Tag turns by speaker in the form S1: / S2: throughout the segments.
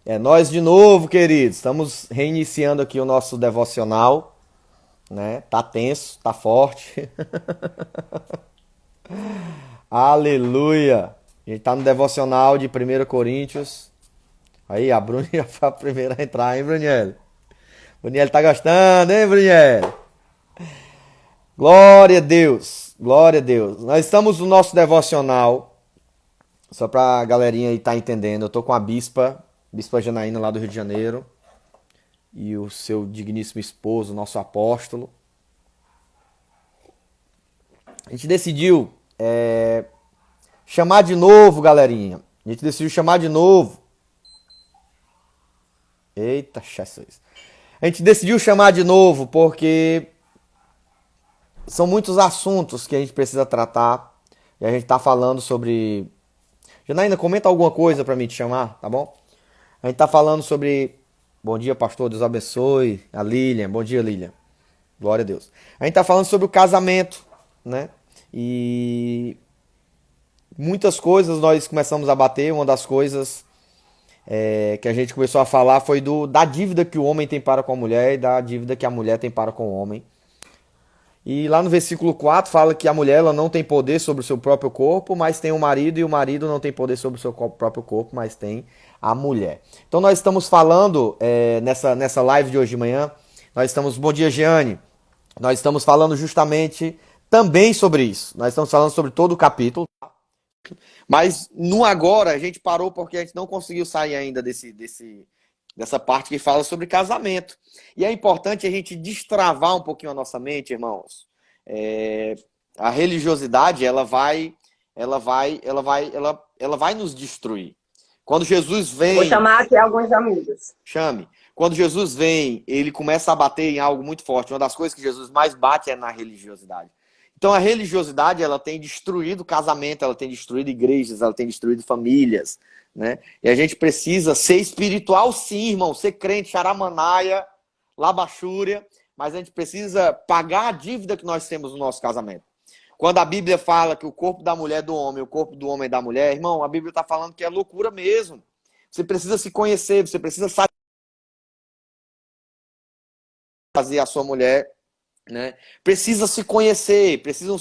S1: É nós de novo, queridos. Estamos reiniciando aqui o nosso devocional, né? Tá tenso, tá forte. Aleluia! A gente tá no devocional de 1 Coríntios. Aí, a Bruna já foi a primeira a entrar, hein, Bruniel? Bruniel tá gostando, hein, Bruniel? Glória a Deus! Glória a Deus! Nós estamos no nosso devocional, só pra galerinha aí tá entendendo. Eu tô com a Bispa Janaína lá do Rio de Janeiro, e o seu digníssimo esposo, nosso apóstolo. A gente decidiu chamar de novo, galerinha. A gente decidiu chamar de novo. Eita, Jesus. A gente decidiu chamar de novo porque são muitos assuntos que a gente precisa tratar. E a gente tá falando sobre. Janaína, comenta alguma coisa pra mim te chamar, tá bom? A gente tá falando sobre. Bom dia, pastor. Deus abençoe. A Lilian. Bom dia, Lilian. Glória a Deus. A gente tá falando sobre o casamento, né? E muitas coisas nós começamos a bater. Uma das coisas que a gente começou a falar foi da dívida que o homem tem para com a mulher e da dívida que a mulher tem para com o homem. E lá no versículo 4 fala que a mulher ela não tem poder sobre o seu próprio corpo, mas tem o marido, e o marido não tem poder sobre o seu próprio corpo, mas tem a mulher. Então nós estamos falando nessa live de hoje de manhã, nós estamos. Bom dia, Jeane. Nós estamos falando justamente também sobre isso. Nós estamos falando sobre todo o capítulo. Mas no agora a gente parou porque a gente não conseguiu sair ainda dessa parte que fala sobre casamento. E é importante a gente destravar um pouquinho a nossa mente, irmãos. É, a religiosidade ela vai nos destruir. Quando Jesus
S2: Vou
S1: vem,
S2: chamar aqui alguns amigos.
S1: chame. Quando Jesus vem, ele começa a bater em algo muito forte. Uma das coisas que Jesus mais bate é na religiosidade. Então a religiosidade ela tem destruído casamento, ela tem destruído igrejas, ela tem destruído famílias, né? E a gente precisa ser espiritual sim, irmão, ser crente, charamanaia, labachúria, mas a gente precisa pagar a dívida que nós temos no nosso casamento. Quando a Bíblia fala que o corpo da mulher é do homem, o corpo do homem é da mulher, irmão, a Bíblia está falando que é loucura mesmo. Você precisa se conhecer, você precisa satisfazer a sua mulher, né? Precisa se conhecer, precisam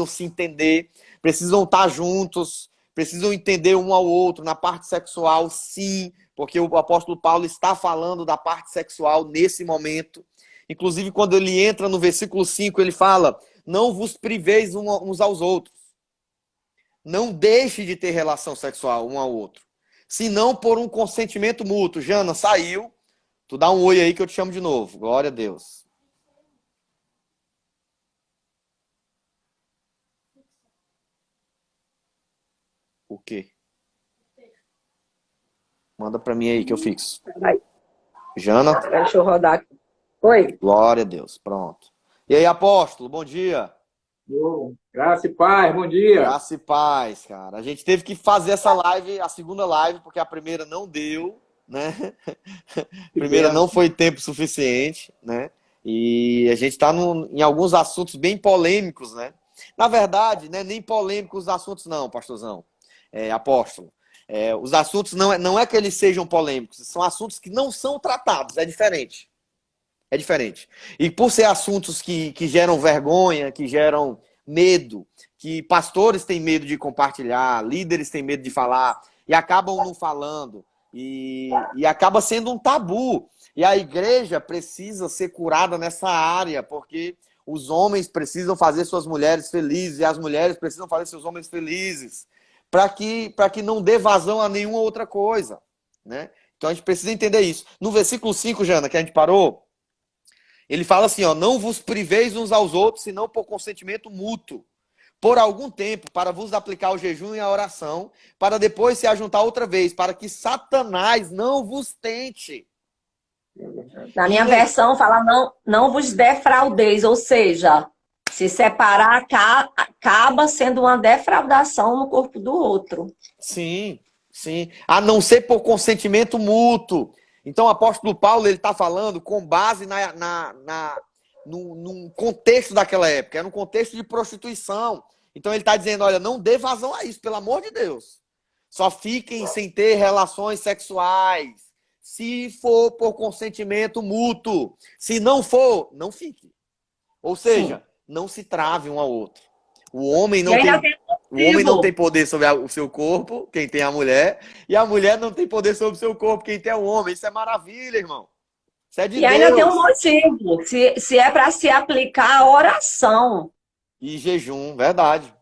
S1: se entender, precisam estar juntos, precisam entender um ao outro na parte sexual, sim, porque o apóstolo Paulo está falando da parte sexual nesse momento. Inclusive, quando ele entra no versículo 5, ele fala: não vos priveis uns aos outros. Não deixe de ter relação sexual um ao outro. Senão por um consentimento mútuo. Jana, saiu. Tu dá um oi aí que eu te chamo de novo. Glória a Deus. O quê? Manda pra mim aí que eu fixo.
S2: Aí,
S1: Jana,
S2: deixa eu rodar aqui. Oi.
S1: glória a Deus. Pronto. E aí, apóstolo, bom dia.
S3: Graça e paz, bom dia.
S1: Graça e paz, cara. A gente teve que fazer essa live, a segunda live, porque a primeira não deu, né? A
S3: Que
S1: primeira não
S3: benção.
S1: foi tempo suficiente, né? E a gente está em alguns assuntos bem polêmicos, né? Na verdade, né, nem polêmicos os assuntos não, pastorzão, apóstolo. Os assuntos não é que eles sejam polêmicos, são assuntos que não são tratados, é diferente. É diferente. E por ser assuntos que geram vergonha, que geram medo, que pastores têm medo de compartilhar, líderes têm medo de falar, e acabam não falando, e acaba sendo um tabu. E a igreja precisa ser curada nessa área, porque os homens precisam fazer suas mulheres felizes, e as mulheres precisam fazer seus homens felizes, para que não dê vazão a nenhuma outra coisa, né? Então a gente precisa entender isso. No versículo 5, Jana, que a gente parou, ele fala assim, ó, não vos priveis uns aos outros, senão por consentimento mútuo, por algum tempo, para vos aplicar o jejum e a oração, para depois se ajuntar outra vez, para que Satanás não vos tente.
S2: Na
S1: E
S2: minha versão fala não vos defraudeis, ou seja, se separar acaba sendo uma defraudação no corpo do outro.
S1: sim, sim, a não ser por consentimento mútuo. Então o apóstolo Paulo ele está falando com base num contexto daquela época, era um contexto de prostituição. Então ele está dizendo, olha, não dê vazão a isso, pelo amor de Deus. Só fiquem sem ter relações sexuais. Se for por consentimento mútuo. Se não for, não fique. Ou seja, não se trave um ao outro. O homem não tem poder sobre o seu corpo, quem tem a mulher, e a mulher não tem poder sobre o seu corpo, quem tem o homem. Isso é maravilha, irmão. Isso é de Deus.
S2: E ainda tem um motivo. Se é para se aplicar a oração.
S1: E jejum, verdade.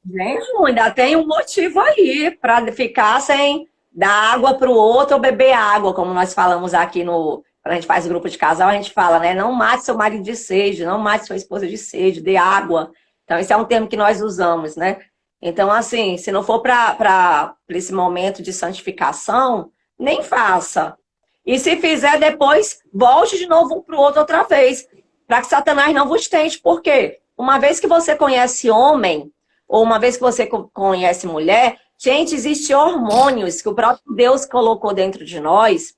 S2: Jejum, ainda tem um motivo aí para ficar sem dar água para o outro ou beber água, como nós falamos aqui no... Quando a gente faz grupo de casal, a gente fala, né? Não mate seu marido de sede, não mate sua esposa de sede, dê água. Então, esse é um termo que nós usamos, né? Então, assim, se não for para esse momento de santificação, nem faça. E se fizer depois, volte de novo um para o outro outra vez, para que Satanás não vos tente. Por quê? Uma vez que você conhece homem, ou uma vez que você conhece mulher, gente, existem hormônios que o próprio Deus colocou dentro de nós,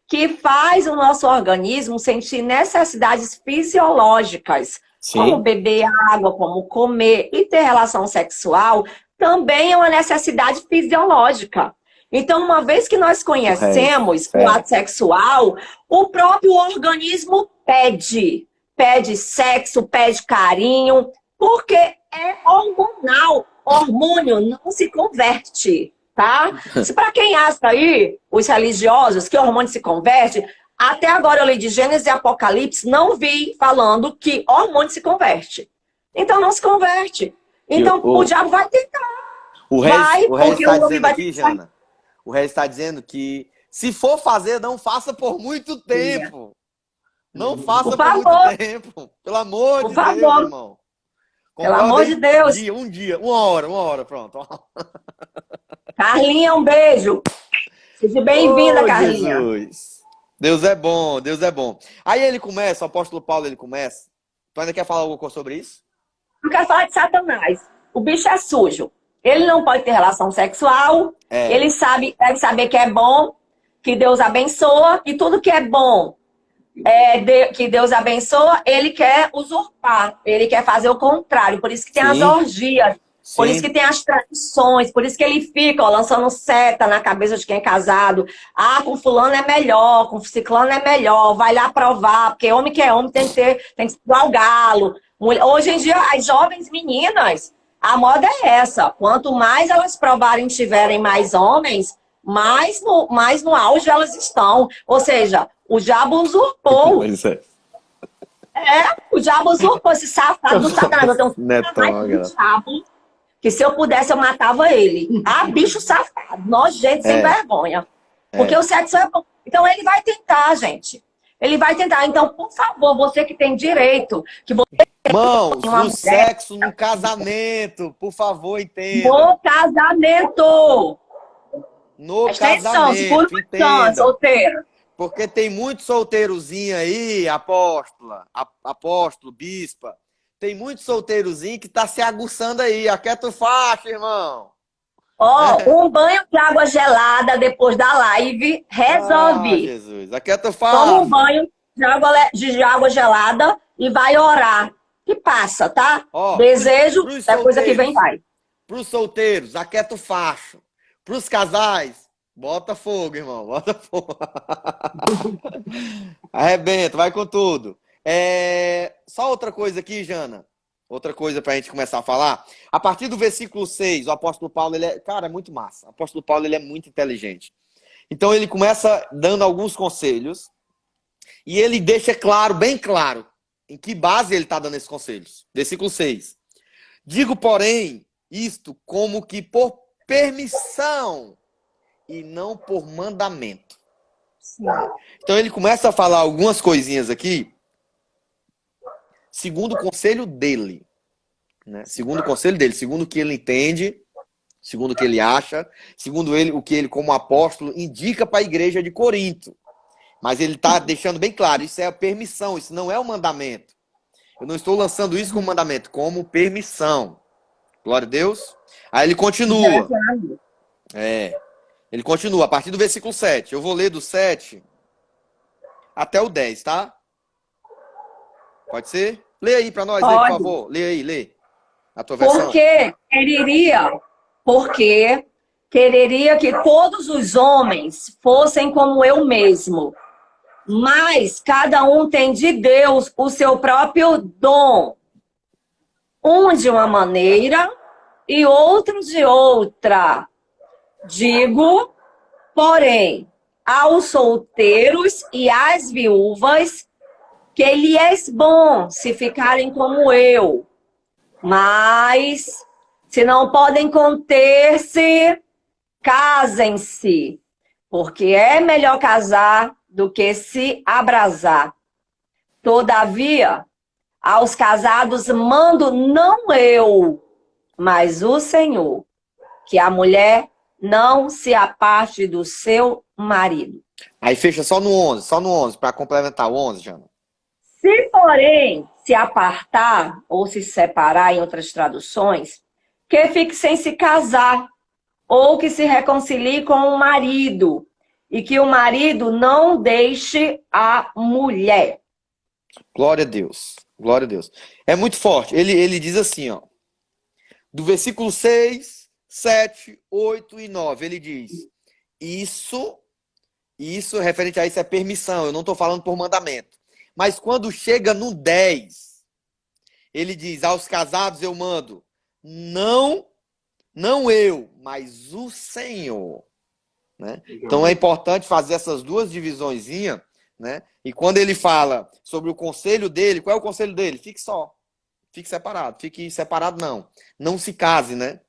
S2: que faz o nosso organismo sentir necessidades fisiológicas,
S1: Sim.
S2: Como beber água, como comer e ter relação sexual, também é uma necessidade fisiológica. Então, uma vez que nós conhecemos o ato sexual, o próprio organismo pede. Pede sexo, pede carinho, porque é hormonal. Hormônio não se converte, tá? Se para quem acha aí, os religiosos, que hormônio se converte, até agora eu li de Gênesis e Apocalipse, não vi falando que hormônio se converte. Então não se converte. Então o diabo vai tentar.
S1: O Regis está dizendo aqui, Jana, o Regis está dizendo que se for fazer, não faça por muito tempo. Não faça por muito tempo. Pelo amor de Deus, irmão.
S2: Pelo amor de Deus.
S1: Um dia, uma hora, pronto.
S2: Carlinha, um beijo. Seja bem-vinda, Carlinha.
S1: Jesus. Deus é bom, Deus é bom. Aí ele começa, o apóstolo Paulo, ele começa. Tu ainda quer falar alguma coisa sobre isso?
S2: Eu quero falar de Satanás. O bicho é sujo. Ele não pode ter relação sexual. Ele deve saber que é bom, que Deus abençoa. E tudo que é bom, que Deus abençoa, ele quer usurpar. Ele quer fazer o contrário. Por isso que tem as orgias. Sim. Por isso que tem as tradições, por isso que ele fica lançando seta na cabeça de quem é casado. Ah, com fulano é melhor, com ciclano é melhor, vai lá provar, porque homem que é homem tem que igual o galo. Hoje em dia, as jovens meninas, a moda é essa. Quanto mais elas provarem tiverem mais homens, mais no auge elas estão. Ou seja, o diabo usurpou. O diabo usurpou esse safado do Satanás. Eu tenho um diabo. Que se eu pudesse, eu matava ele. Ah, bicho safado, nojento, sem vergonha. Porque o sexo é bom. Então, ele vai tentar, gente. Ele vai tentar. Então, por favor, você que tem direito... que você
S1: Irmãos, no sexo, no casamento, por favor, entenda.
S2: No casamento.
S1: No casamento,
S2: entenda. Solteiro.
S1: Porque tem muito solteirozinho aí, apóstolo, bispa. Tem muito solteirozinho que tá se aguçando aí. Aquieta o facho, irmão.
S2: Um banho de água gelada depois da live resolve.
S1: Ah, Jesus. Aquieta o facho.
S2: Toma um banho de água gelada e vai orar. E passa, tá? Desejo é coisa que vem vai.
S1: Pros solteiros, aquieta o facho. Pros casais, bota fogo, irmão. Bota fogo. Arrebenta, vai com tudo. Só outra coisa aqui, Jana. Outra coisa pra gente começar a falar. A partir do versículo 6, o apóstolo Paulo, é muito massa. O apóstolo Paulo, ele é muito inteligente. Então, ele começa dando alguns conselhos e ele deixa claro, bem claro, em que base ele está dando esses conselhos. Versículo 6. Digo, porém, isto como que por permissão e não por mandamento. Sim. Então, ele começa a falar algumas coisinhas aqui segundo o conselho dele, né? Segundo o conselho dele, segundo o que ele entende, segundo o que ele acha, segundo ele, o que ele, como apóstolo, indica para a igreja de Corinto. Mas ele está deixando bem claro, isso é a permissão, isso não é um mandamento. Eu não estou lançando isso como mandamento, como permissão. Glória a Deus. Aí ele continua. Ele continua, a partir do versículo 7. Eu vou ler do 7 até o 10, tá? Pode ser? Lê aí para nós, por favor. Lê aí, lê. A tua versão.
S2: Porque quereria que todos os homens fossem como eu mesmo. Mas cada um tem de Deus o seu próprio dom. Um de uma maneira e outro de outra. Digo, porém, aos solteiros e às viúvas, que lhes é bom se ficarem como eu. Mas, se não podem conter-se, casem-se, porque é melhor casar do que se abrasar. Todavia, aos casados mando não eu, mas o Senhor, que a mulher não se aparte do seu marido.
S1: Aí fecha só no 11, para complementar o 11, Jana.
S2: Se, porém, se apartar ou se separar, em outras traduções, que fique sem se casar, ou que se reconcilie com o marido, e que o marido não deixe a mulher.
S1: Glória a Deus. Glória a Deus. É muito forte. Ele diz assim, ó. Do versículo 6, 7, 8 e 9, ele diz: Isso referente a isso é permissão, eu não estou falando por mandamento. Mas quando chega no 10, ele diz: aos casados eu mando, não eu, mas o Senhor. Né? Então é importante fazer essas duas divisõezinhas, né? E quando ele fala sobre o conselho dele, qual é o conselho dele? Fique só, fique separado não se case, né?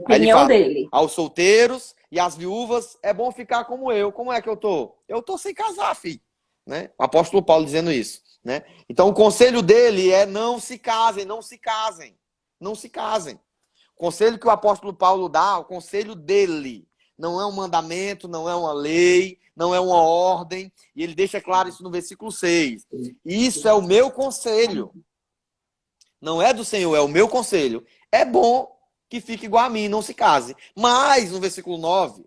S1: Aí ele fala,
S2: dele.
S1: aos solteiros e às viúvas é bom ficar como eu. Como é que eu tô? Eu tô sem casar, filho. Né? O apóstolo Paulo dizendo isso, né? Então o conselho dele é não se casem. O conselho que o apóstolo Paulo dá, o conselho dele, não é um mandamento, não é uma lei, não é uma ordem, e ele deixa claro isso no versículo 6. Isso é o meu conselho. Não é do Senhor, é o meu conselho. É bom que fique igual a mim, não se case. Mas, no versículo 9,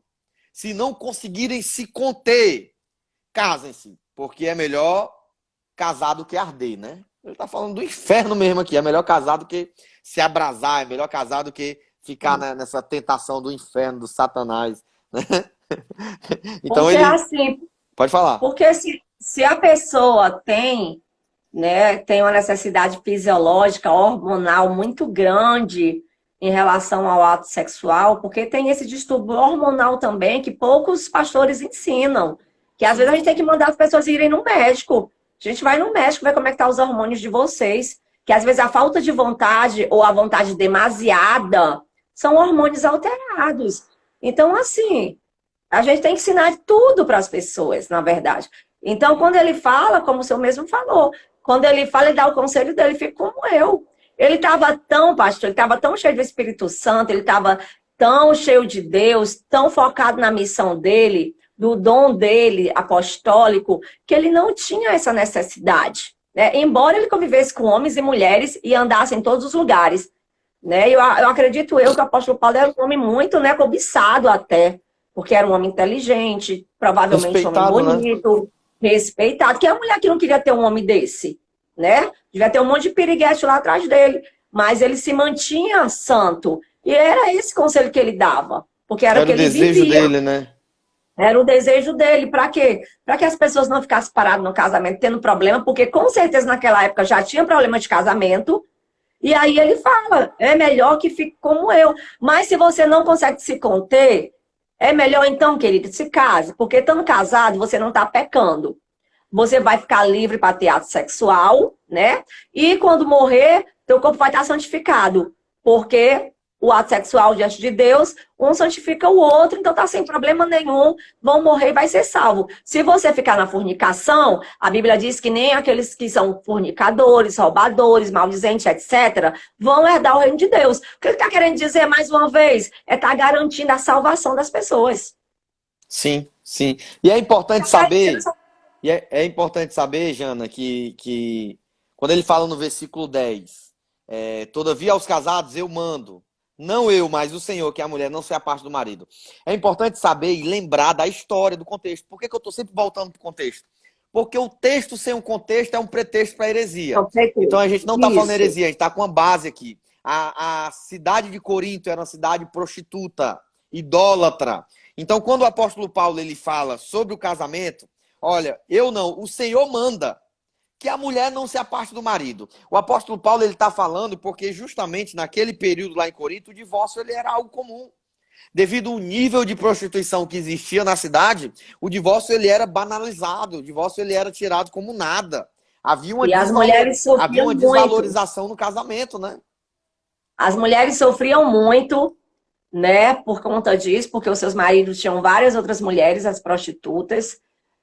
S1: se não conseguirem se conter, casem-se, porque é melhor casar do que arder, né? Ele está falando do inferno mesmo aqui. É melhor casar do que se abrasar, é melhor casar do que ficar nessa tentação do inferno, do Satanás. Né? Então
S2: porque
S1: ele...
S2: assim,
S1: Pode falar.
S2: Porque se a pessoa tem, né, tem uma necessidade fisiológica, hormonal muito grande em relação ao ato sexual, porque tem esse distúrbio hormonal também que poucos pastores ensinam. Que às vezes a gente tem que mandar as pessoas irem no médico. A gente vai no médico, ver como é que tá os hormônios de vocês. Que às vezes a falta de vontade ou a vontade demasiada são hormônios alterados. Então, assim, a gente tem que ensinar tudo para as pessoas, na verdade. Então, quando ele fala, como o senhor mesmo falou, quando ele fala, ele dá o conselho dele, fica como eu. Ele estava tão, pastor, ele estava tão cheio do Espírito Santo, ele estava tão cheio de Deus, tão focado na missão dele, do dom dele apostólico, que ele não tinha essa necessidade. Né? Embora ele convivesse com homens e mulheres e andasse em todos os lugares. Né? Eu acredito que o apóstolo Paulo era um homem muito, né, cobiçado até, porque era um homem inteligente, provavelmente um homem bonito, né? Respeitado. Que é a mulher que não queria ter um homem desse, né? Devia ter um monte de piriguete lá atrás dele, mas ele se mantinha santo. E era esse conselho que ele dava, porque era o que ele vivia.
S1: Era o desejo dele, né?
S2: Era o desejo dele. Para quê? Para que as pessoas não ficassem paradas no casamento tendo problema, porque com certeza naquela época já tinha problema de casamento. E aí ele fala, é melhor que fique como eu. Mas se você não consegue se conter, é melhor então, querido, se case. Porque estando casado, você não está pecando. Você vai ficar livre para ter ato sexual, né? E quando morrer, teu corpo vai estar santificado. Porque o ato sexual diante de Deus, um santifica o outro, então tá sem problema nenhum, vão morrer e vai ser salvo. Se você ficar na fornicação, a Bíblia diz que nem aqueles que são fornicadores, roubadores, maldizentes, etc., vão herdar o reino de Deus. O que ele está querendo dizer, mais uma vez, é estar garantindo a salvação das pessoas.
S1: Sim, sim. E é importante saber, Jana, que quando ele fala no versículo 10, todavia aos casados eu mando, não eu, mas o Senhor, que a mulher não se aparte do marido. É importante saber e lembrar da história, do contexto. Por que eu estou sempre voltando para o contexto? Porque o texto sem um contexto é um pretexto para heresia. Então a gente não está falando heresia, a gente está com uma base aqui. A cidade de Corinto era uma cidade prostituta. idólatra. Então, quando o apóstolo Paulo ele fala sobre o casamento, olha, eu não, o Senhor manda que a mulher não se aparte do marido. O apóstolo Paulo ele está falando porque justamente naquele período lá em Corinto, o divórcio ele era algo comum. Devido ao nível de prostituição que existia na cidade, o divórcio ele era banalizado, o divórcio ele era tirado como nada. Havia uma,
S2: as mulheres
S1: havia uma desvalorização no casamento, né?
S2: As mulheres sofriam muito, né, por conta disso, porque os seus maridos tinham várias outras mulheres, as prostitutas.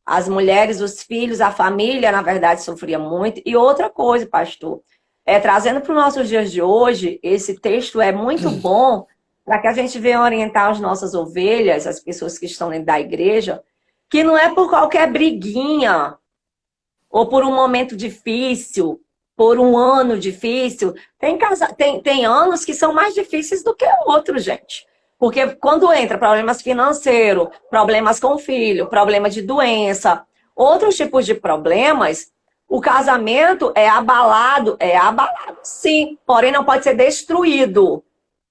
S2: As mulheres, os filhos, a família, na verdade, sofria muito. E outra coisa, pastor, trazendo para os nossos dias de hoje, esse texto é muito bom para que a gente venha orientar as nossas ovelhas, as pessoas que estão dentro da igreja, que não é por qualquer briguinha, ou por um momento difícil, por um ano difícil. Tem anos que são mais difíceis do que outros, gente. Porque quando entra problemas financeiros, problemas com o filho, problema de doença, outros tipos de problemas, o casamento é abalado sim, porém não pode ser destruído,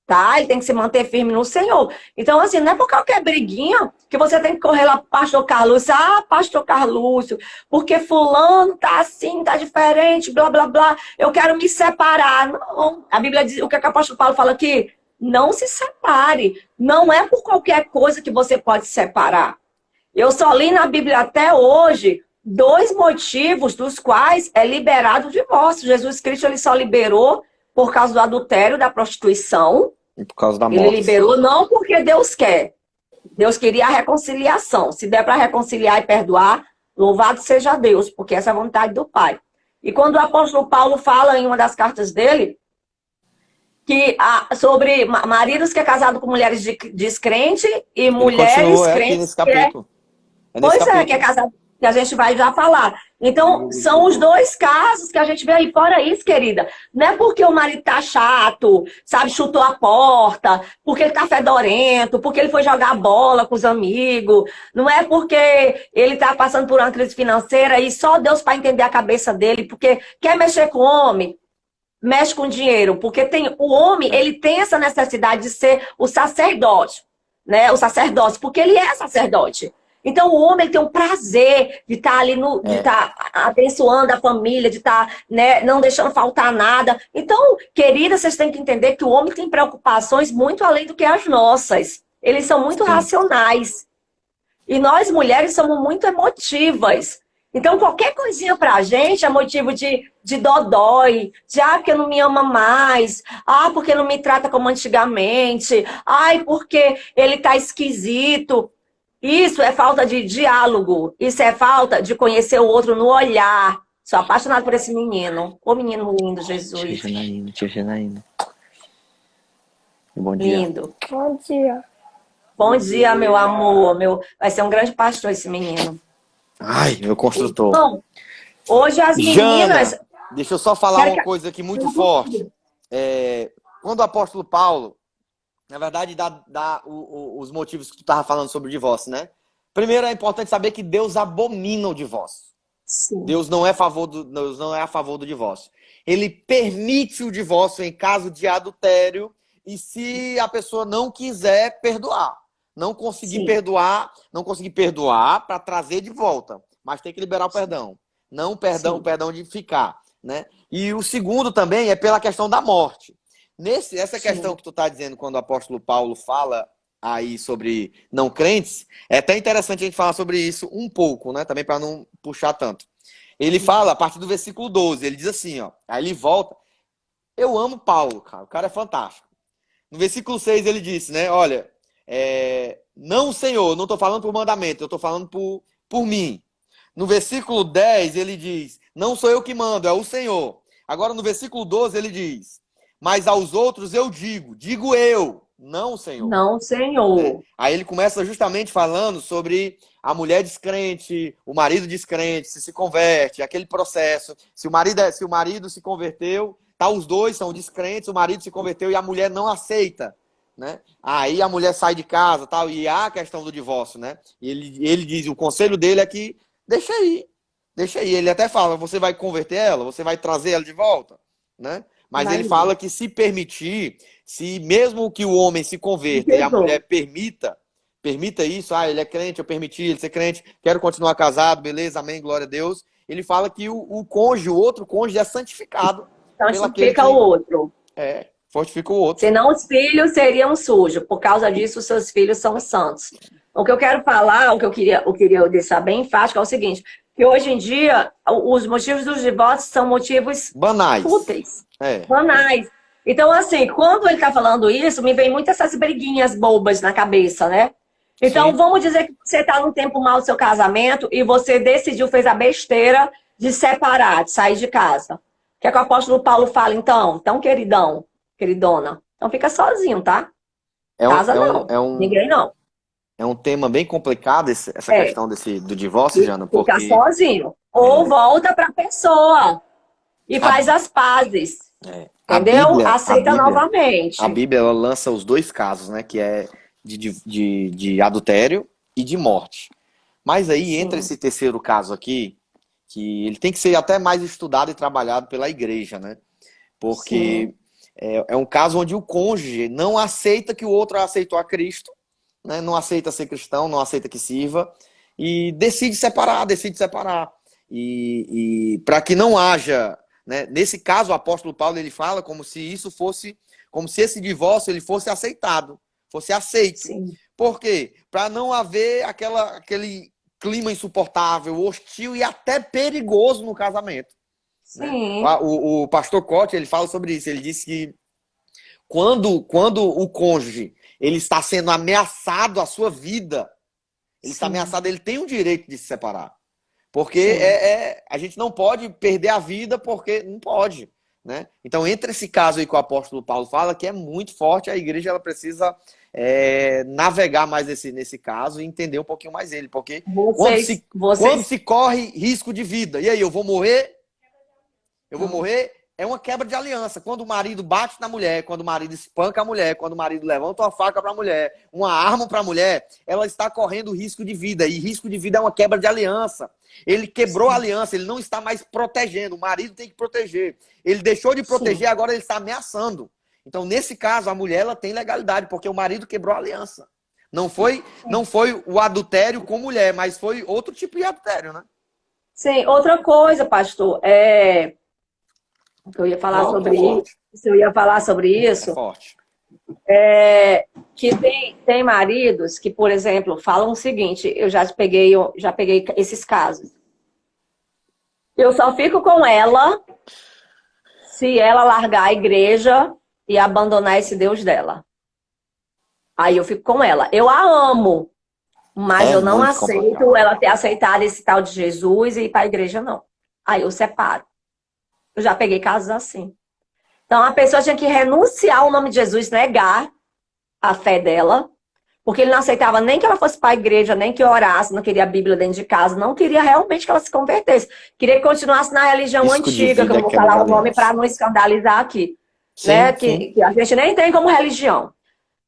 S2: tá? Ele tem que se manter firme no Senhor. Então, assim, não é por qualquer briguinha que você tem que correr lá pro pastor Carlúcio, pastor Carlúcio, porque fulano tá assim, tá diferente, blá, blá, blá, eu quero me separar. Não, a Bíblia diz, o que o apóstolo Paulo fala aqui? Não se separe. Não é por qualquer coisa que você pode se separar. Eu só li na Bíblia até hoje 2 motivos dos quais é liberado o divórcio. Jesus Cristo ele só liberou por causa do adultério, da prostituição.
S1: E por causa da morte.
S2: Ele liberou não porque Deus quer. Deus queria a reconciliação. Se der para reconciliar e perdoar, louvado seja Deus, porque essa é a vontade do Pai. E quando o apóstolo Paulo fala em uma das cartas dele, que sobre maridos que é casado com mulheres descrentes e mulheres crentes que que é casado, que a gente vai já falar. Então, são os 2 casos que a gente vê aí. Fora isso, querida, não é porque o marido tá chato, sabe, chutou a porta, porque ele tá fedorento, porque ele foi jogar bola com os amigos, não é porque ele tá passando por uma crise financeira e só Deus para entender a cabeça dele, porque quer mexer com o homem, mexe com dinheiro, porque o homem, ele tem essa necessidade de ser o sacerdote, né? O sacerdócio, porque ele é sacerdote. Então, o homem tem um prazer de estar ali, de estar abençoando a família, de estar, né, não deixando faltar nada. Então, querida, vocês têm que entender que o homem tem preocupações muito além do que as nossas. Eles são muito racionais. E nós, mulheres, somos muito emotivas. Então, qualquer coisinha pra gente é motivo de dodói, de porque não me ama mais, porque não me trata como antigamente, porque ele tá esquisito. Isso é falta de diálogo, isso é falta de conhecer o outro no olhar. Sou apaixonada por esse menino. Ô menino lindo, Jesus.
S1: Tia Janaína. Bom dia.
S2: Lindo.
S4: Bom dia.
S2: Bom dia, meu amor. Vai ser um grande pastor esse menino.
S1: Ai, meu construtor.
S2: Então, hoje as meninas...
S1: Jana, deixa eu só falar uma coisa aqui muito forte. Quando o apóstolo Paulo, na verdade, dá os motivos que tu estava falando sobre o divórcio, né? Primeiro, é importante saber que Deus abomina o divórcio.
S2: Sim.
S1: Deus não é a favor do divórcio. Ele permite o divórcio em caso de adultério e se a pessoa não quiser perdoar. Não conseguir perdoar para trazer de volta, mas tem que liberar o perdão. Não o perdão de ficar, né? E o segundo também é pela questão da morte. Essa questão que tu está dizendo quando o apóstolo Paulo fala aí sobre não crentes, é até interessante a gente falar sobre isso um pouco, né? Também para não puxar tanto. Ele fala a partir do versículo 12, ele diz assim, ó, aí ele volta. Eu amo Paulo, cara, o cara é fantástico. No versículo 6 ele disse, né? Olha, não, Senhor, não estou falando por mandamento, eu estou falando por mim. No versículo 10 ele diz, não sou eu que mando, é o Senhor. Agora no versículo 12 ele diz, mas aos outros eu digo eu, não o Senhor.
S2: Não, Senhor.
S1: Aí ele começa justamente falando sobre a mulher descrente, o marido descrente, se converte, aquele processo. Se o marido se converteu, os dois são descrentes, o marido se converteu e a mulher não aceita, né? Aí a mulher sai de casa, tal, e há a questão do divórcio, né? E ele diz, o conselho dele é que deixa aí. Ele até fala, você vai converter ela, você vai trazer ela de volta, né? Mas ele fala que se permitir, se mesmo que o homem se converta e a mulher permita isso, ele é crente, eu permiti ele ser crente, quero continuar casado, beleza, amém, glória a Deus. Ele fala que o cônjuge, o outro cônjuge é santificado.
S2: Santifica o outro.
S1: Fortifica o outro.
S2: Senão os filhos seriam sujos. Por causa disso, os seus filhos são santos. O que eu quero falar, o que eu queria deixar bem enfático é o seguinte, que hoje em dia, os motivos dos divórcios são motivos
S1: banais.
S2: Fúteis. Banais. Então, assim, quando ele tá falando isso, me vem muitas essas briguinhas bobas na cabeça, né? Então, vamos dizer que você tá num tempo mal do seu casamento e você decidiu, fez a besteira de separar, de sair de casa. O que é que o apóstolo Paulo fala, então? Então, queridona, então fica sozinho, tá? Casa não. Ninguém não.
S1: É um tema bem complicado essa questão do divórcio, Jana. Porque...
S2: Fica sozinho. Ou volta pra pessoa e faz as pazes. Entendeu? Aceita novamente.
S1: A Bíblia ela lança os dois casos, né? Que é de adultério e de morte. Mas aí entra esse terceiro caso aqui, que ele tem que ser até mais estudado e trabalhado pela igreja, né? Porque é um caso onde o cônjuge não aceita que o outro aceitou a Cristo, né? Não aceita ser cristão, não aceita que sirva, e decide separar. E para que não haja, né? Nesse caso, o apóstolo Paulo ele fala como se esse divórcio ele fosse aceitado, fosse aceito. Por quê? Para não haver aquele clima insuportável, hostil e até perigoso no casamento. Né? O pastor Cote, ele fala sobre isso. Ele disse que quando o cônjuge ele está sendo ameaçado a sua vida, ele está ameaçado, ele tem o direito de se separar. Porque a gente não pode perder a vida porque não pode. Né? Então, entre esse caso aí que o apóstolo Paulo fala, que é muito forte, a igreja ela precisa navegar mais nesse caso e entender um pouquinho mais ele. Porque quando se corre risco de vida, e aí, eu vou morrer? É uma quebra de aliança. Quando o marido bate na mulher, quando o marido espanca a mulher, quando o marido levanta uma faca para a mulher, uma arma para a mulher, ela está correndo risco de vida. E risco de vida é uma quebra de aliança. Ele quebrou a aliança, ele não está mais protegendo. O marido tem que proteger. Ele deixou de proteger, agora ele está ameaçando. Então, nesse caso, a mulher ela tem legalidade, porque o marido quebrou a aliança. Não foi o adultério com mulher, mas foi outro tipo de adultério, né?
S2: Sim, outra coisa, pastor, eu ia falar sobre isso. Que tem maridos que, por exemplo, falam o seguinte, eu já peguei esses casos. Eu só fico com ela se ela largar a igreja e abandonar esse Deus dela. Aí eu fico com ela. Eu a amo, mas eu não aceito ela ter aceitado esse tal de Jesus e ir para a igreja, não. Aí eu separo. Eu já peguei casos assim. Então, a pessoa tinha que renunciar ao nome de Jesus, negar a fé dela, porque ele não aceitava nem que ela fosse para a igreja, nem que orasse, não queria a Bíblia dentro de casa, não queria realmente que ela se convertesse. Queria que continuasse na religião antiga, que eu vou falar o nome para não escandalizar aqui. Sim, né? Que a gente nem tem como religião.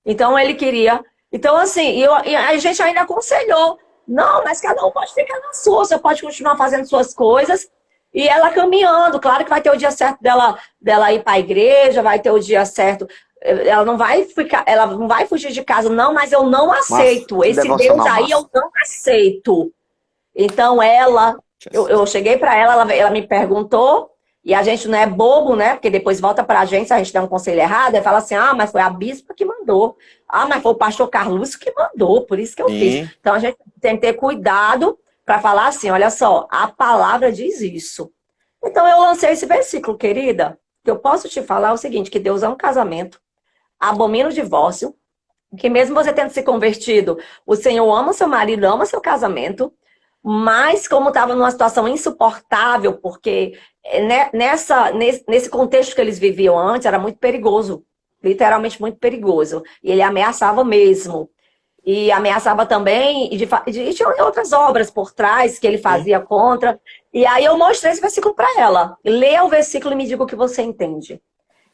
S2: Então, ele queria... Então, assim, e a gente ainda aconselhou. Não, mas cada um pode ficar na sua, você pode continuar fazendo suas coisas. E ela caminhando, claro que vai ter o dia certo dela ir para a igreja, vai ter o dia certo. Ela não vai fugir de casa, não, mas eu não aceito. Esse Deus aí eu não aceito. Então eu cheguei para ela me perguntou, e a gente não é bobo, né? Porque depois volta para a gente, se a gente der um conselho errado, e fala assim, mas foi a bispa que mandou. Mas foi o pastor Carlos que mandou, por isso que eu fiz. Então a gente tem que ter cuidado para falar assim, olha só, a palavra diz isso. Então eu lancei esse versículo, querida, que eu posso te falar o seguinte, que Deus é um casamento, abomina o divórcio, que mesmo você tendo se convertido, o Senhor ama seu marido, ama seu casamento, mas como estava numa situação insuportável, porque nesse contexto que eles viviam antes, era muito perigoso, literalmente muito perigoso, e ele ameaçava mesmo. E ameaçava também, e tinha outras obras por trás que ele fazia contra. E aí eu mostrei esse versículo para ela. Leia o versículo e me diga o que você entende.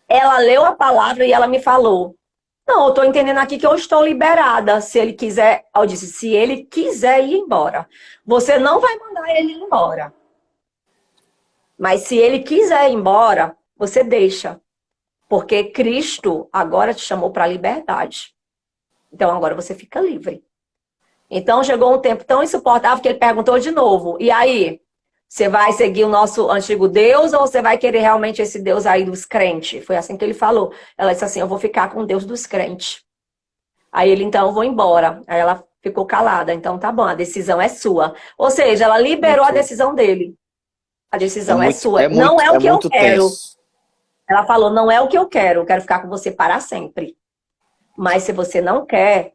S2: Ela leu a palavra e ela me falou, não, eu estou entendendo aqui que eu estou liberada. Se ele quiser, eu disse, se ele quiser ir embora. Você não vai mandar ele ir embora. Mas se ele quiser ir embora, você deixa. Porque Cristo agora te chamou para a liberdade. Então agora você fica livre. Então chegou um tempo tão insuportável que ele perguntou de novo. E aí? Você vai seguir o nosso antigo Deus ou você vai querer realmente esse Deus aí dos crentes? Foi assim que ele falou. Ela disse assim, eu vou ficar com o Deus dos crentes. Aí ele, então, eu vou embora. Aí ela ficou calada. Então, tá bom, a decisão é sua. Ou seja, ela liberou a decisão dele. A decisão é sua. Não é o que eu quero. Ela falou, não é o que eu quero ficar com você para sempre. Mas se você não quer,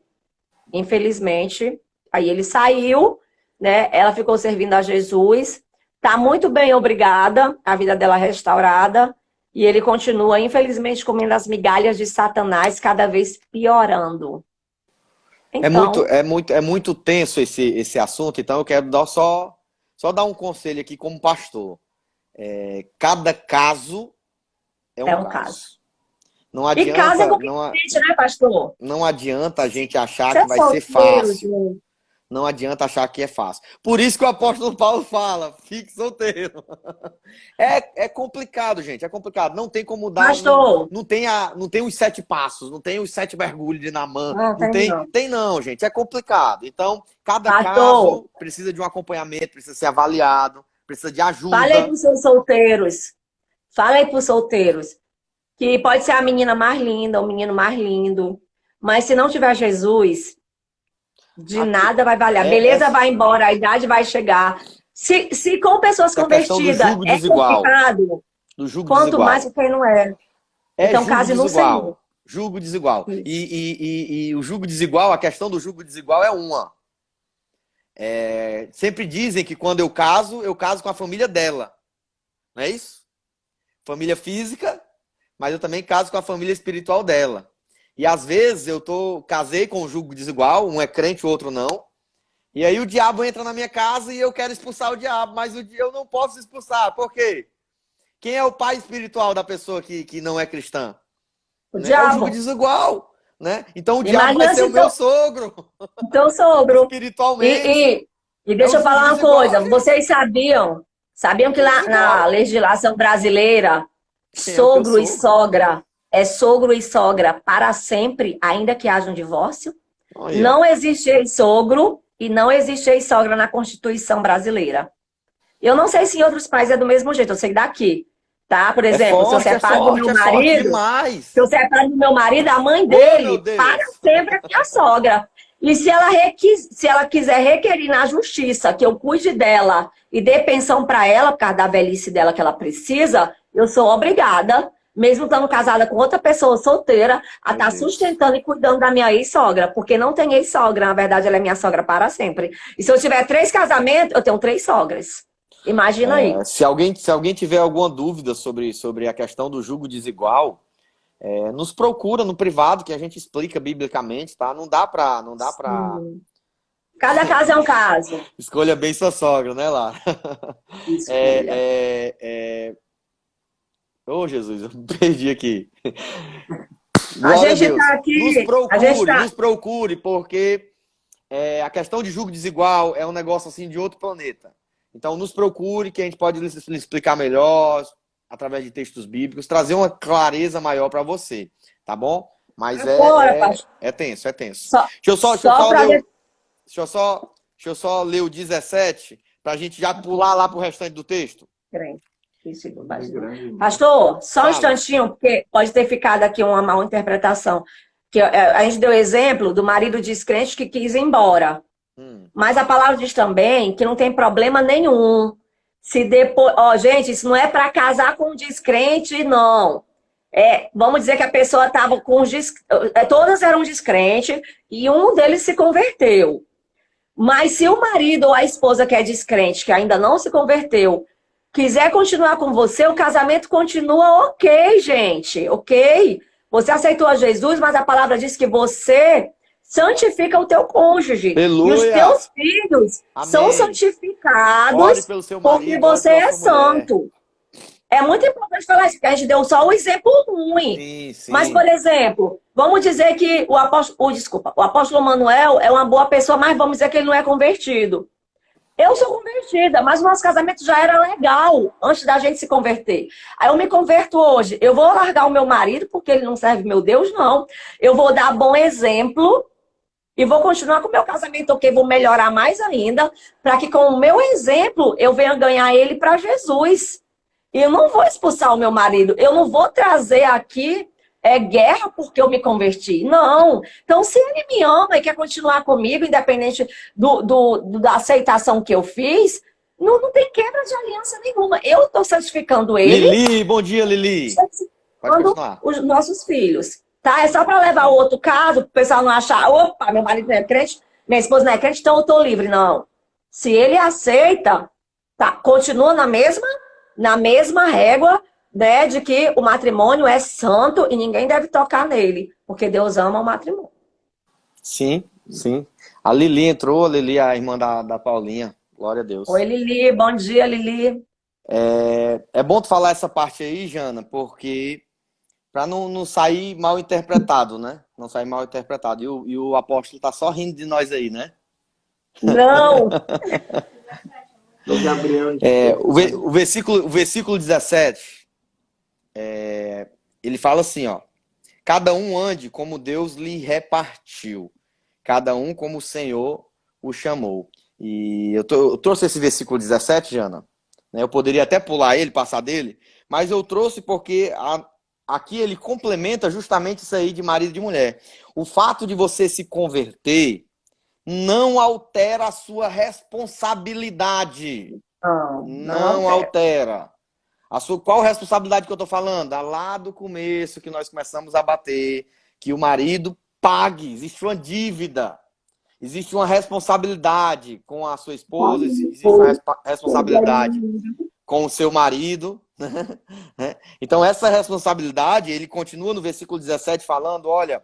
S2: infelizmente, aí ele saiu, né? Ela ficou servindo a Jesus. Tá muito bem, obrigada. A vida dela restaurada. E ele continua, infelizmente, comendo as migalhas de Satanás, cada vez piorando. Então,
S1: é muito tenso esse assunto, então eu quero só dar um conselho aqui como pastor. Cada caso é um caso. Não adianta,
S2: e caso é completamente, né, pastor?
S1: Não adianta a gente achar que vai ser fácil. Gente. Não adianta achar que é fácil. Por isso que o apóstolo Paulo fala, fique solteiro. É complicado, gente, é complicado. Não tem como dar... Não tem os 7 passos, não tem os 7 mergulhos de Naamã. Não, gente, é complicado. Então, cada caso precisa de um acompanhamento, precisa ser avaliado, precisa de ajuda.
S2: Fala aí pros seus solteiros. Fala aí pros solteiros. Que pode ser a menina mais linda, o menino mais lindo. Mas se não tiver Jesus... De nada vai valer. A beleza vai embora, a idade vai chegar. Se com pessoas convertidas é complicado, quanto mais porque não é. Então, case no Senhor.
S1: Jugo desigual. E o jugo desigual, a questão do jugo desigual é uma. Sempre dizem que quando eu caso com a família dela. Não é isso? Família física, mas eu também caso com a família espiritual dela. E às vezes eu casei com um jugo desigual, um é crente, o outro não. E aí o diabo entra na minha casa e eu quero expulsar o diabo, mas eu não posso expulsar. Por quê? Quem é o pai espiritual da pessoa que não é cristã?
S2: O diabo.
S1: É o jugo desigual, né? Então o diabo vai ser o meu sogro.
S2: Então sogro.
S1: Espiritualmente.
S2: E deixa eu falar uma coisa. Vocês sabiam que lá na legislação brasileira, sogro e sogra... É sogro e sogra para sempre, ainda que haja um divórcio. Não existe ex-sogro e não existe ex-sogra na Constituição brasileira. Eu não sei se em outros países é do mesmo jeito, eu sei daqui. Tá? Por exemplo, se eu separo do meu marido, se eu separo do meu marido, a mãe dele, para sempre é minha sogra. E se ela quiser requerer na justiça que eu cuide dela e dê pensão para ela, por causa da velhice dela que ela precisa, eu sou obrigada, mesmo estando casada com outra pessoa solteira, a estar sustentando e cuidando da minha ex-sogra. Porque não tem ex-sogra, na verdade ela é minha sogra para sempre. E se eu tiver 3 casamentos, eu tenho 3 sogras. Imagina aí.
S1: Se alguém tiver alguma dúvida sobre a questão do jugo desigual, nos procura no privado, que a gente explica biblicamente, tá? Não dá pra...
S2: Cada caso é um caso.
S1: Escolha bem sua sogra, né, Lara? Ô, Jesus, eu me perdi aqui.
S2: Glória a gente tá aqui.
S1: Nos procure, porque a questão de jugo desigual é um negócio assim de outro planeta. Então, nos procure, que a gente pode lhe explicar melhor, através de textos bíblicos, trazer uma clareza maior para você, tá bom? Mas é tenso, é tenso. Deixa eu só ler o 17, para a gente já pular lá para o restante do texto.
S2: Pastor, só um instantinho, porque pode ter ficado aqui uma mal interpretação. Que a gente deu o exemplo do marido descrente que quis ir embora. Mas a palavra diz também que não tem problema nenhum. Se depois, gente, isso não é para casar com um descrente, não. Vamos dizer que a pessoa estava com todas eram descrentes e um deles se converteu. Mas se o marido ou a esposa que é descrente, que ainda não se converteu, quiser continuar com você, o casamento continua ok, gente, ok? Você aceitou a Jesus, mas a palavra diz que você santifica o teu cônjuge.
S1: Aleluia.
S2: E os teus filhos são santificados porque você é santo. É muito importante falar isso, porque a gente deu só o exemplo ruim.
S1: Sim.
S2: Mas, por exemplo, vamos dizer que o apóstolo Manuel é uma boa pessoa, mas vamos dizer que ele não é convertido. Eu sou convertida, mas o nosso casamento já era legal antes da gente se converter. Aí eu me converto hoje. Eu vou largar o meu marido porque ele não serve meu Deus, não. Eu vou dar bom exemplo e vou continuar com o meu casamento, ok? Vou melhorar mais ainda, para que com o meu exemplo eu venha ganhar ele para Jesus. E eu não vou expulsar o meu marido. Eu não vou trazer aqui guerra porque eu me converti. Não. Então, se ele me ama e quer continuar comigo, independente da aceitação que eu fiz, não tem quebra de aliança nenhuma. Eu estou santificando ele.
S1: Lili, bom dia, Lili. Pode continuar.
S2: Os nossos filhos. Tá? É só para levar o outro caso, o pessoal não achar, opa, meu marido não é crente, minha esposa não é crente, então eu estou livre. Não. Se ele aceita, tá, continua na mesma régua, né, de que o matrimônio é santo e ninguém deve tocar nele, porque Deus ama o matrimônio.
S1: Sim, sim. A Lili entrou, a Lili, a irmã da Paulinha. Glória a Deus.
S2: Oi, Lili. Bom dia, Lili.
S1: É bom tu falar essa parte aí, Jana, porque para não sair mal interpretado, né? Não sair mal interpretado. E o apóstolo tá só rindo de nós aí, né?
S2: Não!
S1: O versículo 17, ele fala assim, ó. Cada um ande como Deus lhe repartiu. Cada um como o Senhor o chamou. E eu trouxe esse versículo 17, Jana. Né? Eu poderia até pular ele, passar dele. Mas eu trouxe porque aqui ele complementa justamente isso aí de marido e de mulher. O fato de você se converter não altera a sua responsabilidade. Não altera. Qual responsabilidade que eu estou falando? Lá do começo que nós começamos a bater, que o marido pague, existe uma dívida, existe uma responsabilidade com a sua esposa, existe uma responsabilidade com o seu marido. Então essa responsabilidade, ele continua no versículo 17 falando, olha,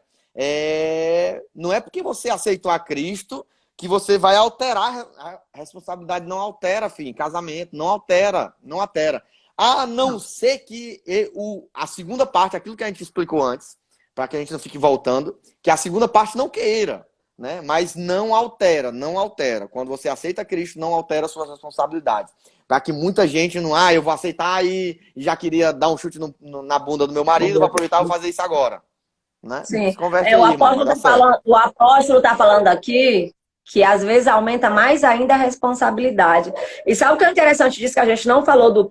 S1: não é porque você aceitou a Cristo que você vai alterar, a responsabilidade não altera, filho, casamento, não altera. A não ser que a segunda parte, aquilo que a gente explicou antes, para que a gente não fique voltando, que a segunda parte não queira, né? Mas não altera. Quando você aceita Cristo, não altera suas responsabilidades. Para que muita gente não, eu vou aceitar e já queria dar um chute na bunda do meu marido, vou aproveitar e vou fazer isso agora. Né?
S2: Sim. O apóstolo está falando aqui que às vezes aumenta mais ainda a responsabilidade. E sabe o que é interessante disso que a gente não falou do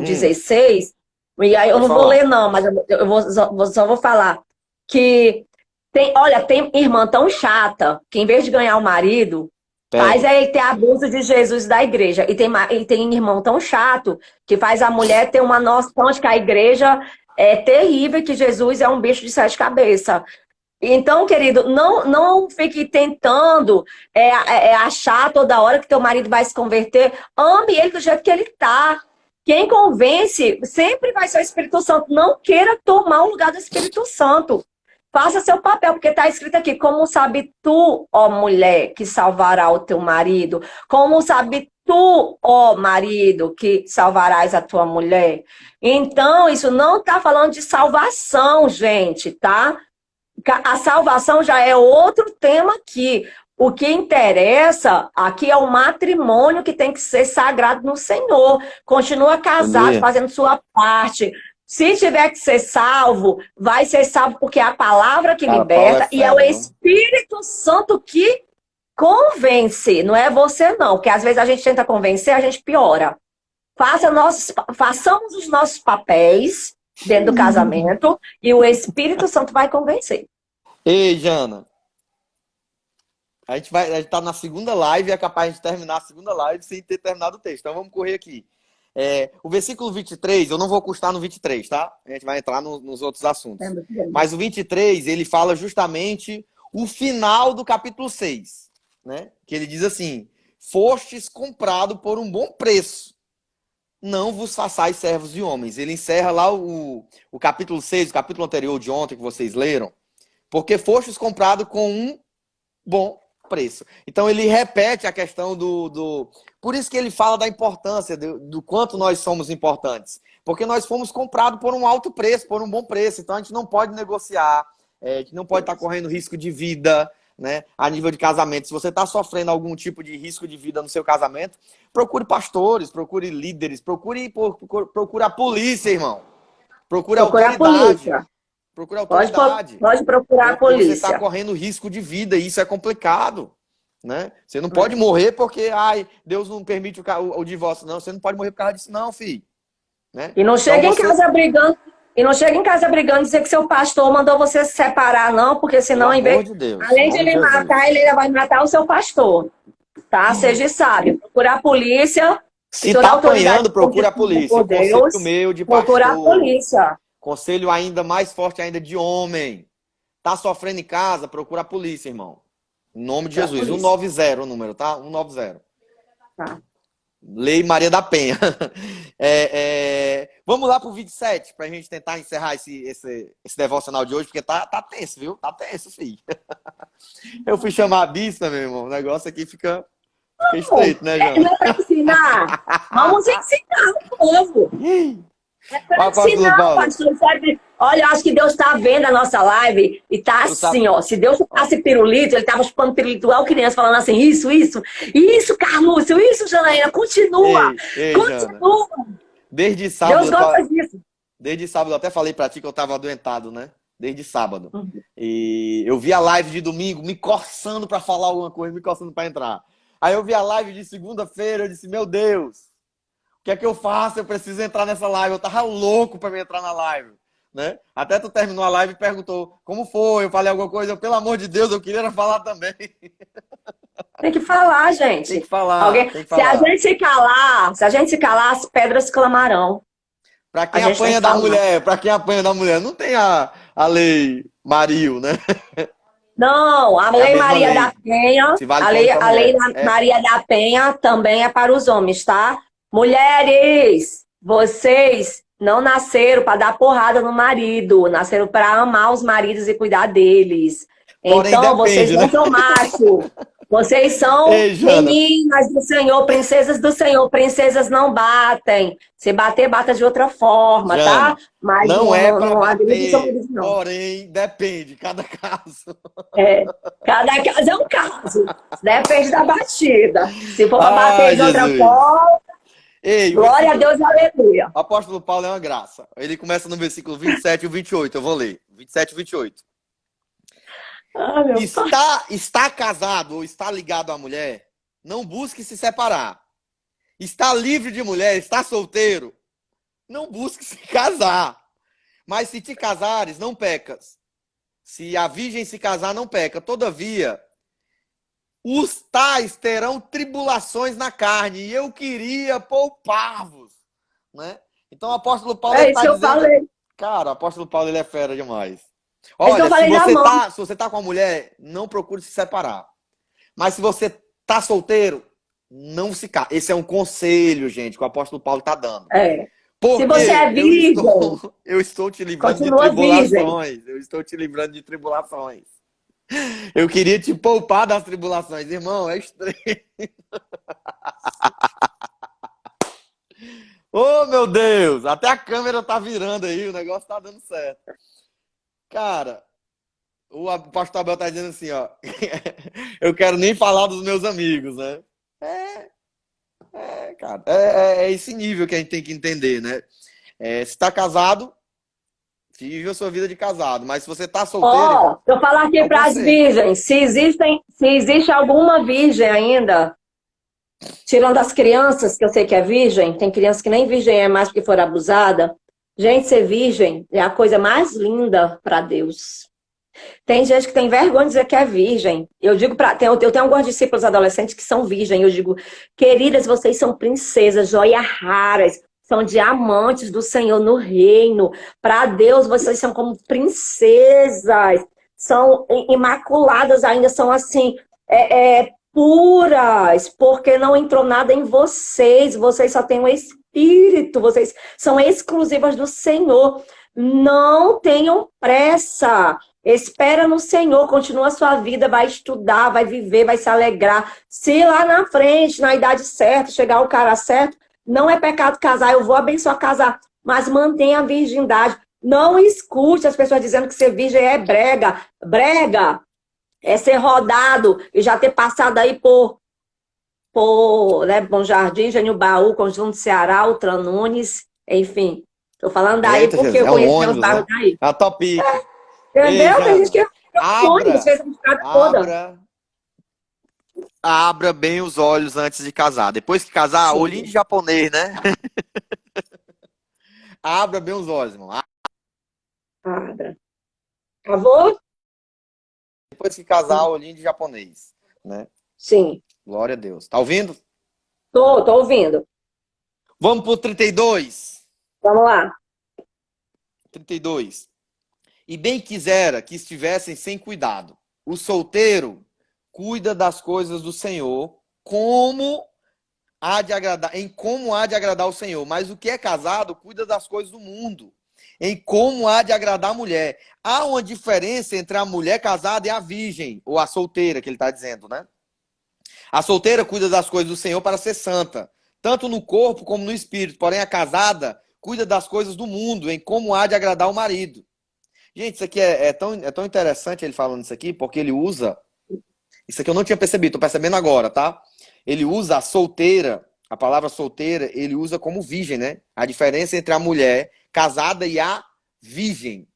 S2: 16? E aí eu não vou ler não, mas eu só vou falar que tem irmã tão chata que em vez de ganhar o marido, faz ele ter abuso de Jesus da igreja. E tem irmão tão chato que faz a mulher ter uma noção de que a igreja é terrível, que Jesus é um bicho de 7 cabeças. Então, querido, não fique tentando achar toda hora que teu marido vai se converter. Ame ele do jeito que ele tá. Quem convence sempre vai ser o Espírito Santo. Não queira tomar o lugar do Espírito Santo. Faça seu papel, porque está escrito aqui, como sabe tu, ó mulher, que salvará o teu marido? Como sabe tu, ó marido, que salvarás a tua mulher? Então, isso não está falando de salvação, gente, tá? A salvação já é outro tema aqui. O que interessa aqui é o matrimônio que tem que ser sagrado no Senhor. Continua casado, fazendo sua parte. Se tiver que ser salvo, vai ser salvo porque é a palavra que liberta e é o Espírito Santo que convence. Não é você não, porque às vezes a gente tenta convencer, a gente piora. Façamos os nossos papéis dentro do casamento e o Espírito Santo vai convencer.
S1: Ei, Jana, a gente tá na segunda live e é capaz de terminar a segunda live sem ter terminado o texto. Então vamos correr aqui. O versículo 23, eu não vou custar no 23, tá? A gente vai entrar nos outros assuntos. Mas o 23, ele fala justamente o final do capítulo 6, né? Que ele diz assim, fostes comprado por um bom preço. Não vos façais servos de homens. Ele encerra lá o capítulo 6, o capítulo anterior de ontem que vocês leram. Porque fostes comprado com um bom preço. Então ele repete a questão Por isso que ele fala da importância, do quanto nós somos importantes. Porque nós fomos comprados por um alto preço, por um bom preço. Então a gente não pode negociar, a gente não pode estar correndo risco de vida, né, a nível de casamento. Se você está sofrendo algum tipo de risco de vida no seu casamento, procure pastores, procure líderes, procure a polícia, irmão. Procure a
S2: Procurar a
S1: autoridade.
S2: polícia.
S1: Procure a autoridade.
S2: Pode procurar a
S1: Porque você está
S2: polícia.
S1: correndo risco de vida e isso é complicado. Né? Você não pode morrer porque Deus não permite o divórcio. Não, você não pode morrer por causa disso, não, filho. Né?
S2: E não chega
S1: então,
S2: em casa brigando. E não chega em casa brigando e dizer que seu pastor mandou você se separar, não, porque senão,
S1: Pelo
S2: em vez,
S1: amor de Deus,
S2: além de ele matar, ele ainda vai matar o seu pastor. Tá? Seja sábio. Procurar a polícia.
S1: Se tá apanhando, procura a polícia.
S2: Por Deus,
S1: conselho meu de pastor.
S2: Procurar a polícia.
S1: Conselho ainda mais forte ainda de homem. Tá sofrendo em casa, procura a polícia, irmão. Em nome de Jesus. 190 o número, tá? 190.
S2: Tá.
S1: Lei Maria da Penha. Vamos lá pro 27, pra gente tentar encerrar esse devocional de hoje, porque tá tenso, viu? Tá tenso, filho. Eu fui chamar a bispa, meu irmão. O negócio aqui fica estreito, né, Jana?
S2: Não é pra ensinar. Vamos ensinar o povo. É pra ensinar, pastor. Olha, eu acho que Deus tá vendo a nossa live e tá assim, ó. Se Deus chupasse pirulito, ele tava chupando pirulito igual criança, falando assim, isso, Carlúcio, isso, Janaína, continua. Continua.
S1: Jana. Desde sábado.
S2: Deus gosta disso.
S1: Desde sábado, eu até falei pra ti que eu tava adoentado, né? Desde sábado. E eu vi a live de domingo me coçando pra falar alguma coisa, me coçando pra entrar. Aí eu vi a live de segunda-feira, eu disse, meu Deus, o que é que eu faço? Eu preciso entrar nessa live. Eu tava louco pra me entrar na live. Né? Até tu terminou a live e perguntou como foi, eu falei alguma coisa, pelo amor de Deus, eu queria falar também.
S2: Tem que falar, gente.
S1: Tem que falar. Tem que falar.
S2: Se a gente se calar, as pedras clamarão.
S1: Pra quem apanha da mulher, não tem a lei Mario, né?
S2: Não, a lei Maria da Penha, a lei Maria da Penha também é para os homens, tá? Mulheres, vocês não nasceram para dar porrada no marido, nasceram para amar os maridos e cuidar deles.
S1: Porém,
S2: então,
S1: depende,
S2: vocês não são machos. Vocês são meninas do Senhor, princesas do Senhor. Princesas não batem. Se bater, bata de outra forma, Jana, tá?
S1: Mas não é para bater, não. Porém, depende, cada caso.
S2: Cada caso é um caso. Depende da batida. Se for para bater de outra forma... Glória a Deus, aleluia.
S1: O apóstolo Paulo é uma graça. Ele começa no versículo 27 e 28. Eu vou ler. 27 e 28. Está casado ou está ligado à mulher, não busque se separar. Está livre de mulher, está solteiro, não busque se casar. Mas se te casares, não pecas. Se a virgem se casar, não peca. Todavia, os tais terão tribulações na carne, e eu queria poupar-vos, né? Então o apóstolo Paulo
S2: está dizendo... Falei.
S1: Cara, o apóstolo Paulo ele é fera demais. Olha, se você tá com a mulher, não procure se separar. Mas se você tá solteiro, não se casa. Esse é um conselho, gente, que o apóstolo Paulo tá dando.
S2: Se você é virgem,
S1: eu estou te livrando de tribulações. Virgem. Eu estou te livrando de tribulações. Eu queria te poupar das tribulações, irmão, é estranho. Oh, meu Deus! Até a câmera tá virando aí, o negócio tá dando certo. Cara, o pastor Abel tá dizendo assim, ó. Eu quero nem falar dos meus amigos, né? Cara, é esse nível que a gente tem que entender, né? Se tá casado, vive a sua vida de casado, mas se você tá solteiro...
S2: eu falar aqui para as virgens, se existe alguma virgem ainda, tirando as crianças, que eu sei que é virgem, tem criança que nem virgem é mais porque for abusada. Gente, ser virgem é a coisa mais linda para Deus. Tem gente que tem vergonha de dizer que é virgem. Eu digo eu tenho alguns discípulos adolescentes que são virgem. Eu digo, queridas, vocês são princesas, joias raras. São diamantes do Senhor no reino. Para Deus, vocês são como princesas. São imaculadas ainda, são assim, puras. Porque não entrou nada em vocês. Vocês só têm o Espírito. Vocês são exclusivas do Senhor. Não tenham pressa. Espera no Senhor, continua a sua vida, vai estudar, vai viver, vai se alegrar. Se lá na frente, na idade certa, chegar o cara certo, não é pecado casar, eu vou abençoar casar, mas mantenha a virgindade. Não escute as pessoas dizendo que ser virgem é brega. Brega É ser rodado e já ter passado aí por né, Bom Jardim, Baú, Conjunto Ceará, Ultra Nunes, enfim. Estou falando daí
S1: Eita,
S2: porque
S1: Jesus,
S2: eu
S1: é um
S2: conheço meus
S1: ônibus,
S2: bairros
S1: né?
S2: daí.
S1: É a Topic. Ei,
S2: Entendeu? Tem gente que
S1: Jana,
S2: é ônibus,
S1: abra,
S2: fez a estrada toda.
S1: abra, abra bem os olhos antes de casar. Depois que casar, olhinho
S2: Sim,
S1: de japonês, né? Abra bem os olhos, irmão.
S2: abra. Avô?
S1: Depois que casar, olhinho de japonês, né?
S2: Sim.
S1: Glória a Deus. Tá ouvindo?
S2: Tô ouvindo.
S1: Vamos pro 32.
S2: Vamos lá.
S1: 32. E bem quisera que estivessem sem cuidado. O solteiro cuida das coisas do Senhor, como há de agradar, em como há de agradar o Senhor. Mas o que é casado cuida das coisas do mundo, em como há de agradar a mulher. Há uma diferença entre a mulher casada e a virgem, ou a solteira, que ele está dizendo, né? A solteira cuida das coisas do Senhor para ser santa, tanto no corpo como no espírito. Porém, a casada cuida das coisas do mundo, em como há de agradar o marido. Gente, isso aqui é tão interessante ele falando isso aqui, porque ele usa. Isso aqui eu não tinha percebido, tô percebendo agora, tá? Ele usa a solteira, a palavra solteira, ele usa como virgem, né? A diferença entre a mulher casada e a virgem.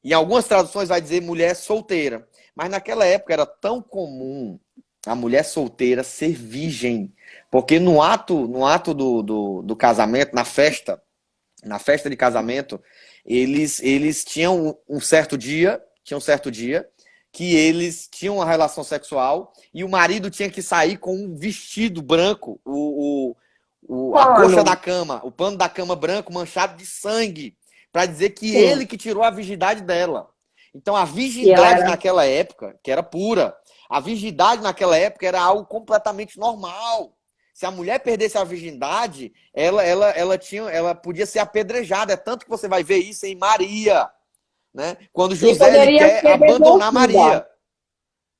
S1: Em algumas traduções vai dizer mulher solteira. Mas naquela época era tão comum a mulher solteira ser virgem. Porque no ato do casamento, na festa de casamento, eles tinham um certo dia que eles tinham uma relação sexual e o marido tinha que sair com um vestido branco, a coxa da cama, o pano da cama branco manchado de sangue, para dizer que
S2: Sim.
S1: ele que tirou a virgindade dela. Então a
S2: E ela
S1: virgindade
S2: era.
S1: naquela época, que era pura, a virgindade naquela época era algo completamente normal. Se a mulher perdesse a virgindade, ela podia ser apedrejada. É tanto que você vai ver isso em Maria, né? Quando
S2: E
S1: José ele
S2: poderia
S1: quer
S2: ser
S1: abandonar
S2: devolvida.
S1: Maria,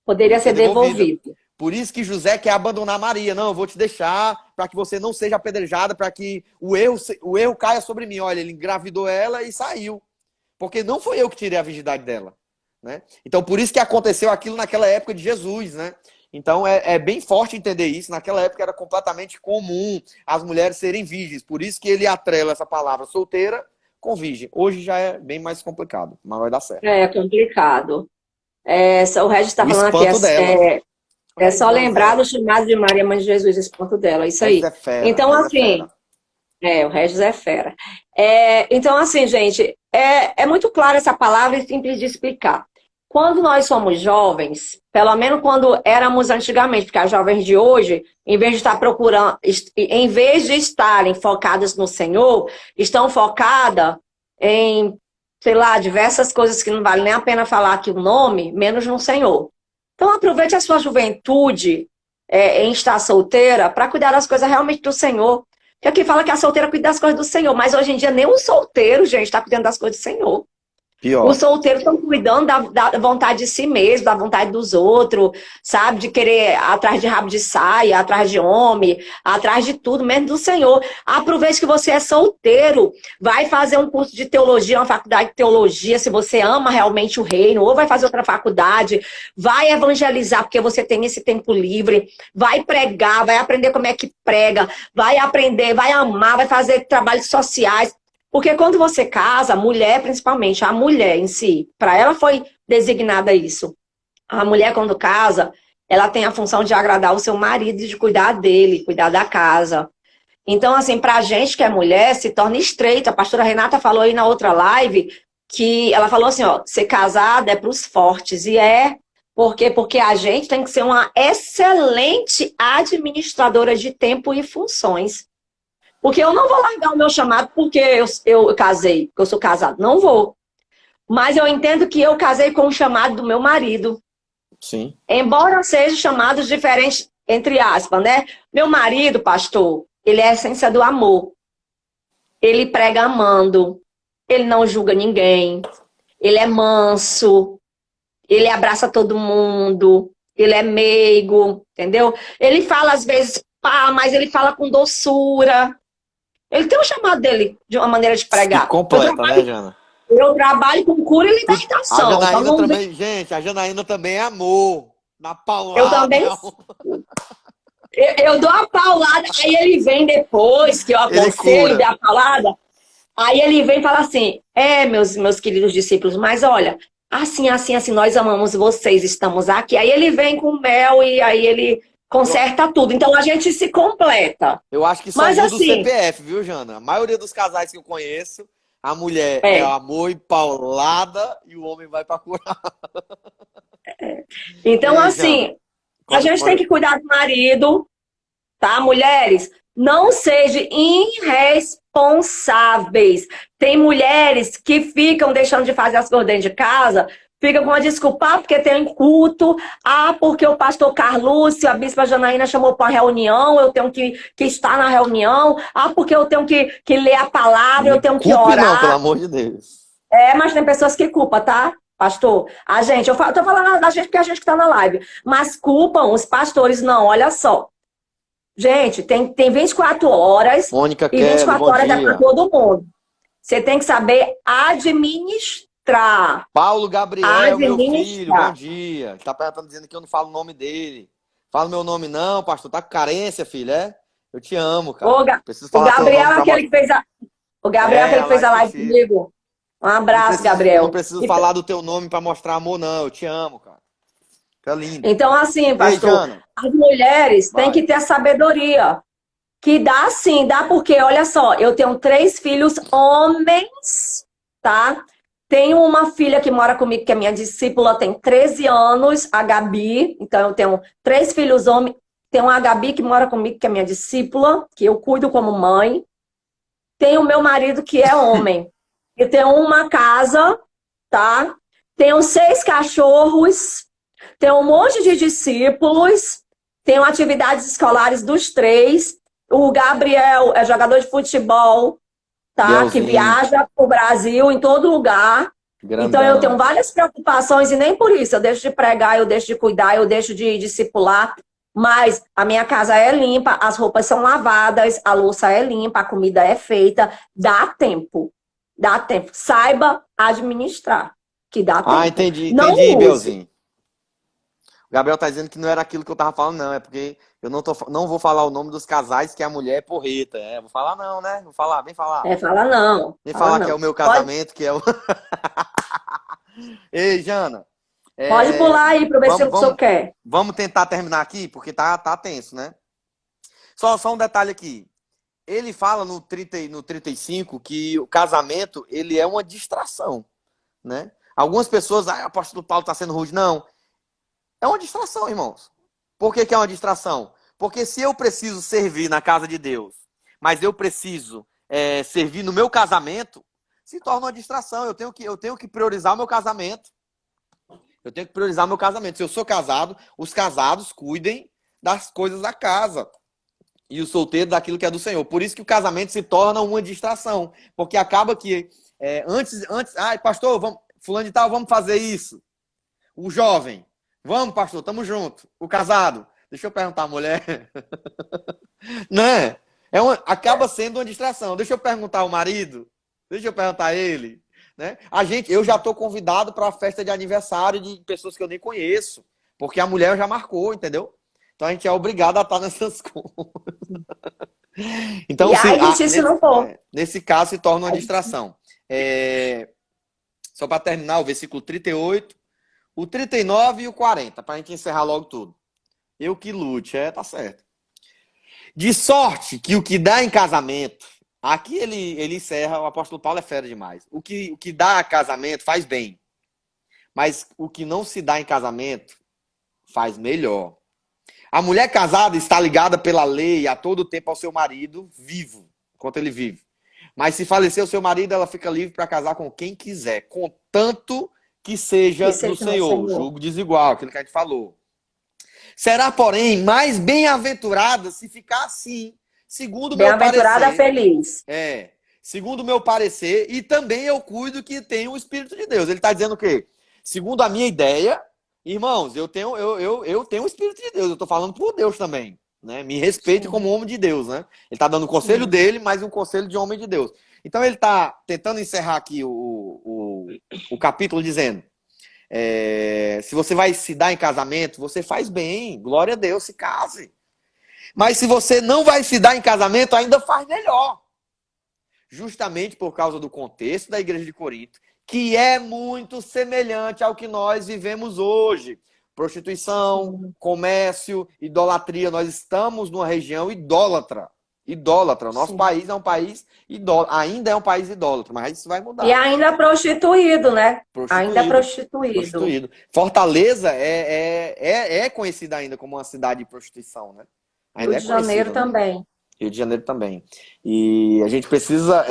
S2: Poderia
S1: podia
S2: ser
S1: ser devolvida.
S2: devolvido.
S1: Por isso que José quer abandonar Maria. Não, eu vou te deixar para que você não seja apedrejada, para que o erro caia sobre mim. Olha, ele engravidou ela e saiu. Porque não foi eu que tirei a virgindade dela, né? Então, por isso que aconteceu aquilo naquela época de Jesus, né? Então, é bem forte entender isso. Naquela época era completamente comum as mulheres serem virgens. Por isso que ele atrela essa palavra solteira com virgem. Hoje já é bem mais complicado, mas vai dar certo.
S2: É complicado. O Regis está
S1: O
S2: falando aqui,
S1: espanto dela.
S2: é só
S1: Mas
S2: lembrar do chamado de Maria, Mãe de Jesus, esse ponto dela, isso
S1: Regis
S2: aí.
S1: é fera,
S2: Então,
S1: Regis é
S2: assim,
S1: fera.
S2: o Regis é fera. Então, assim, gente, é muito clara essa palavra e simples de explicar. Quando nós somos jovens, pelo menos quando éramos antigamente, porque as jovens de hoje, em vez de estar procurando, em vez de estarem focadas no Senhor, estão focadas em, sei lá, diversas coisas que não vale nem a pena falar aqui o nome, menos no Senhor. Então, aproveite a sua juventude em estar solteira para cuidar das coisas realmente do Senhor. Porque aqui fala que a solteira cuida das coisas do Senhor, mas hoje em dia nem o solteiro, gente, está cuidando das coisas do Senhor.
S1: Pior.
S2: Os solteiros estão cuidando da vontade de si mesmo, da vontade dos outros, sabe? De querer atrás de rabo de saia, atrás de homem, atrás de tudo, menos do Senhor. Aproveite que você é solteiro, vai fazer um curso de teologia, uma faculdade de teologia, se você ama realmente o reino, ou vai fazer outra faculdade, vai evangelizar, porque você tem esse tempo livre, vai pregar, vai aprender como é que prega, vai aprender, vai amar, vai fazer trabalhos sociais. Porque quando você casa, a mulher, principalmente, a mulher em si, para ela foi designada isso. A mulher, quando casa, ela tem a função de agradar o seu marido e de cuidar dele, cuidar da casa. Então, assim, para a gente que é mulher, se torna estreito. A pastora Renata falou aí na outra live que ela falou assim, ó, ser casada é para os fortes. E porque a gente tem que ser uma excelente administradora de tempo e funções. Porque eu não vou largar o meu chamado porque eu casei, porque eu sou casado. Não vou. Mas eu entendo que eu casei com o chamado do meu marido.
S1: Sim.
S2: Embora sejam chamados diferentes, entre aspas, né? Meu marido, pastor, ele é a essência do amor. Ele prega amando. Ele não julga ninguém. Ele é manso. Ele abraça todo mundo. Ele é meigo, entendeu? Ele fala às vezes, pá, mas ele fala com doçura. Ele tem um chamado dele de uma maneira de pregar.
S1: E completa, né, Jana?
S2: Eu trabalho com cura e
S1: A
S2: libertação.
S1: Janaína
S2: Então,
S1: também, gente, a Janaína também é amor. Na paulada.
S2: Eu também. Eu dou a paulada, aí ele vem depois, que eu aconselho, dê a paulada. Aí ele vem e fala assim: meus queridos discípulos, mas olha, assim, nós amamos vocês, estamos aqui. Aí ele vem com mel e aí ele conserta tudo. Então a gente se completa.
S1: Eu acho que só muda o CPF, viu, Jana? A maioria dos casais que eu conheço, a mulher é amor e paulada e o homem vai pra curar.
S2: Então, assim, a gente tem que cuidar do marido, tá, mulheres? Não sejam irresponsáveis. Tem mulheres que ficam deixando de fazer as coisas dentro de casa, ficam com a desculpa, porque tem culto, porque o pastor Carlúcio, a bispa Janaína chamou para uma reunião, eu tenho que estar na reunião, porque eu tenho que ler a palavra, eu tenho que orar.
S1: Não, pelo amor de Deus.
S2: Mas tem pessoas que culpam, tá? Pastor, eu tô falando da gente porque a gente que tá na live, mas culpam os pastores, não, olha só. Gente, tem 24 horas
S1: Mônica
S2: e 24 horas é para todo mundo. Você tem que saber administrar.
S1: Paulo Gabriel, meu filho, bom dia. Tá perguntando, dizendo que eu não falo o nome dele. Fala meu nome não, pastor. Tá com carência, filho, é? Eu te amo, cara.
S2: Preciso falar o Gabriel é aquele que fez a... O Gabriel é aquele que fez a live comigo. Um abraço, Gabriel.
S1: Não preciso falar do teu nome para mostrar amor, não. Eu te amo, cara. Tá lindo.
S2: Então, assim, pastor, as mulheres têm que ter a sabedoria. Que dá sim, dá porque, olha só, eu tenho 3 filhos homens, tá? Tenho uma filha que mora comigo, que é minha discípula, tem 13 anos, a Gabi. Então, eu tenho 3 filhos homens. Tenho a Gabi que mora comigo, que é minha discípula, que eu cuido como mãe. Tenho o meu marido, que é homem. Eu tenho uma casa, tá? Tenho 6 cachorros. Tenho um monte de discípulos. Tenho atividades escolares dos 3. O Gabriel é jogador de futebol, tá? Que viaja pro Brasil, em todo lugar. Grandão. Então eu tenho várias preocupações e nem por isso eu deixo de pregar, eu deixo de cuidar, eu deixo de discipular. Mas a minha casa é limpa, as roupas são lavadas, a louça é limpa, a comida é feita. Dá tempo. Dá tempo. Saiba administrar, que dá tempo.
S1: Entendi, Belzinho. O Gabriel tá dizendo que não era aquilo que eu tava falando, não. É porque eu não vou falar o nome dos casais que a mulher é porreta. Vou falar não, né? Vou falar, vem falar.
S2: Fala não.
S1: Vem falar não. Que é o meu casamento, que é o... Ei, Jana.
S2: Pode pular aí pra ver se o senhor quer.
S1: Vamos tentar terminar aqui, porque tá tenso, né? Só um detalhe aqui. Ele fala no 35 que o casamento, ele é uma distração, né? Algumas pessoas, o apóstolo Paulo tá sendo rude. Não. É uma distração, irmãos. Por que é uma distração? Porque se eu preciso servir na casa de Deus, mas eu preciso servir no meu casamento, se torna uma distração. Eu tenho que priorizar o meu casamento. Eu tenho que priorizar o meu casamento. Se eu sou casado, os casados cuidem das coisas da casa. E o solteiro daquilo que é do Senhor. Por isso que o casamento se torna uma distração. Porque acaba que antes, pastor, fulano de tal, vamos fazer isso. O jovem, vamos, pastor, tamo junto. O casado, deixa eu perguntar a mulher. Né? Acaba sendo uma distração. Deixa eu perguntar ao marido. Deixa eu perguntar a ele. Né? Eu já tô convidado para a festa de aniversário de pessoas que eu nem conheço. Porque a mulher já marcou, entendeu? Então a gente é obrigado a estar nessas coisas. Então, nesse caso, se torna uma distração. Só para terminar, o versículo 38, o 39 e o 40, para a gente encerrar logo tudo. Eu que lute, tá certo. De sorte que o que dá em casamento, aqui ele encerra, o apóstolo Paulo é fera demais. O que dá a casamento faz bem, mas o que não se dá em casamento faz melhor. A mulher casada está ligada pela lei a todo tempo ao seu marido vivo, enquanto ele vive. Mas se falecer o seu marido, ela fica livre para casar com quem quiser, contanto que seja do Senhor. Julgo desigual, aquilo que a gente falou. Será, porém, mais bem-aventurada se ficar assim, segundo o meu parecer.
S2: Bem-aventurada, feliz.
S1: Segundo o meu parecer, e também eu cuido que tem o Espírito de Deus. Ele está dizendo o quê? Segundo a minha ideia, irmãos, eu tenho o Espírito de Deus, eu estou falando por Deus também. Né? Me respeite como homem de Deus. Né? Ele está dando o conselho dele, mas um conselho de homem de Deus. Então ele está tentando encerrar aqui o capítulo dizendo, Se você vai se dar em casamento, você faz bem, glória a Deus, se case. Mas se você não vai se dar em casamento, ainda faz melhor. Justamente por causa do contexto da igreja de Corinto, que é muito semelhante ao que nós vivemos hoje. Prostituição, comércio, idolatria. Nós estamos numa região idólatra. Idólatra. O nosso país é um país idólatra. Ainda é um país idólatra, mas isso vai mudar.
S2: E ainda prostituído, né? Ainda
S1: prostituído. Fortaleza é conhecida ainda como uma cidade de prostituição, né? Ainda
S2: Rio de Janeiro também.
S1: Rio de Janeiro também. E a gente precisa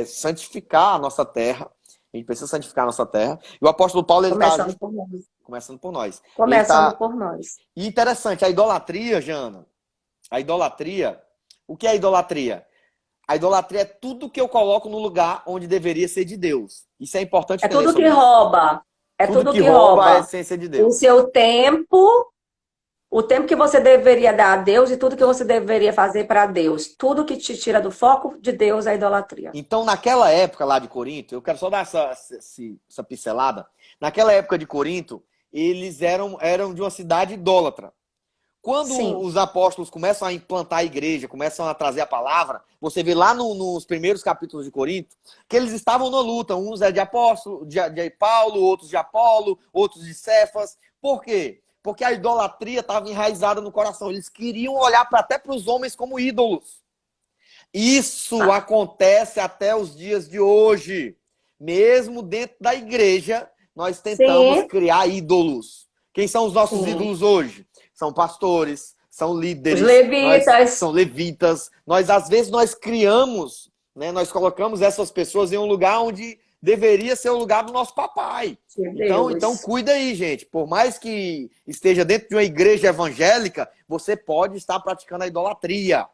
S1: santificar a nossa terra. A gente precisa santificar a nossa terra. E o apóstolo Paulo, ele está começando por nós.
S2: Começando por nós.
S1: E interessante, a idolatria, Jana. A idolatria. O que é a idolatria? A idolatria é tudo que eu coloco no lugar onde deveria ser de Deus. Isso é importante.
S2: É tudo que rouba. É tudo que rouba
S1: a essência de Deus.
S2: O seu tempo, o tempo que você deveria dar a Deus e tudo que você deveria fazer para Deus. Tudo que te tira do foco de Deus é a idolatria.
S1: Então, naquela época lá de Corinto, eu quero só dar essa pincelada. Naquela época de Corinto, eles eram de uma cidade idólatra. Quando os apóstolos começam a implantar a igreja, começam a trazer a palavra, você vê lá nos primeiros capítulos de Corinto, que eles estavam na luta. Uns é de apóstolo, de Paulo, outros de Apolo, outros de Cefas. Por quê? Porque a idolatria estava enraizada no coração. Eles queriam olhar até para os homens como ídolos. Isso acontece até os dias de hoje. Mesmo dentro da igreja, nós tentamos criar ídolos. Quem são os nossos ídolos hoje? São pastores, são líderes.
S2: Os levitas.
S1: São levitas. Às vezes, nós criamos, né? Nós colocamos essas pessoas em um lugar onde deveria ser o lugar do nosso papai. Então, cuida aí, gente. Por mais que esteja dentro de uma igreja evangélica, você pode estar praticando a idolatria.